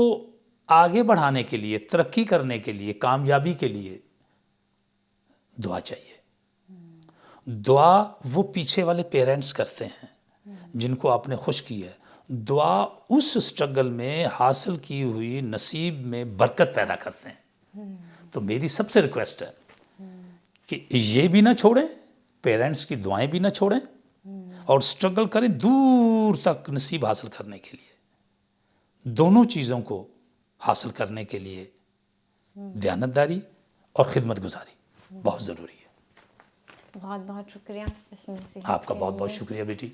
آگے بڑھانے کے لیے، ترقی کرنے کے لیے، کامیابی کے لیے دعا چاہیے۔ دعا وہ پیچھے والے پیرنٹس کرتے ہیں جن کو آپ نے خوش کیا ہے، دعا اس سٹرگل میں حاصل کی ہوئی نصیب میں برکت پیدا کرتے ہیں۔ تو میری سب سے ریکویسٹ ہے کہ یہ بھی نہ چھوڑیں، پیرنٹس کی دعائیں بھی نہ چھوڑیں، اور سٹرگل کریں دور تک نصیب حاصل کرنے کے لیے۔ دونوں چیزوں کو حاصل کرنے کے لیے دیانتداری اور خدمت گزاری بہت ضروری ہے۔ بہت بہت شکریہ اس نصیحت آپ کا کے بہت بہت لیے۔ شکریہ بیٹی۔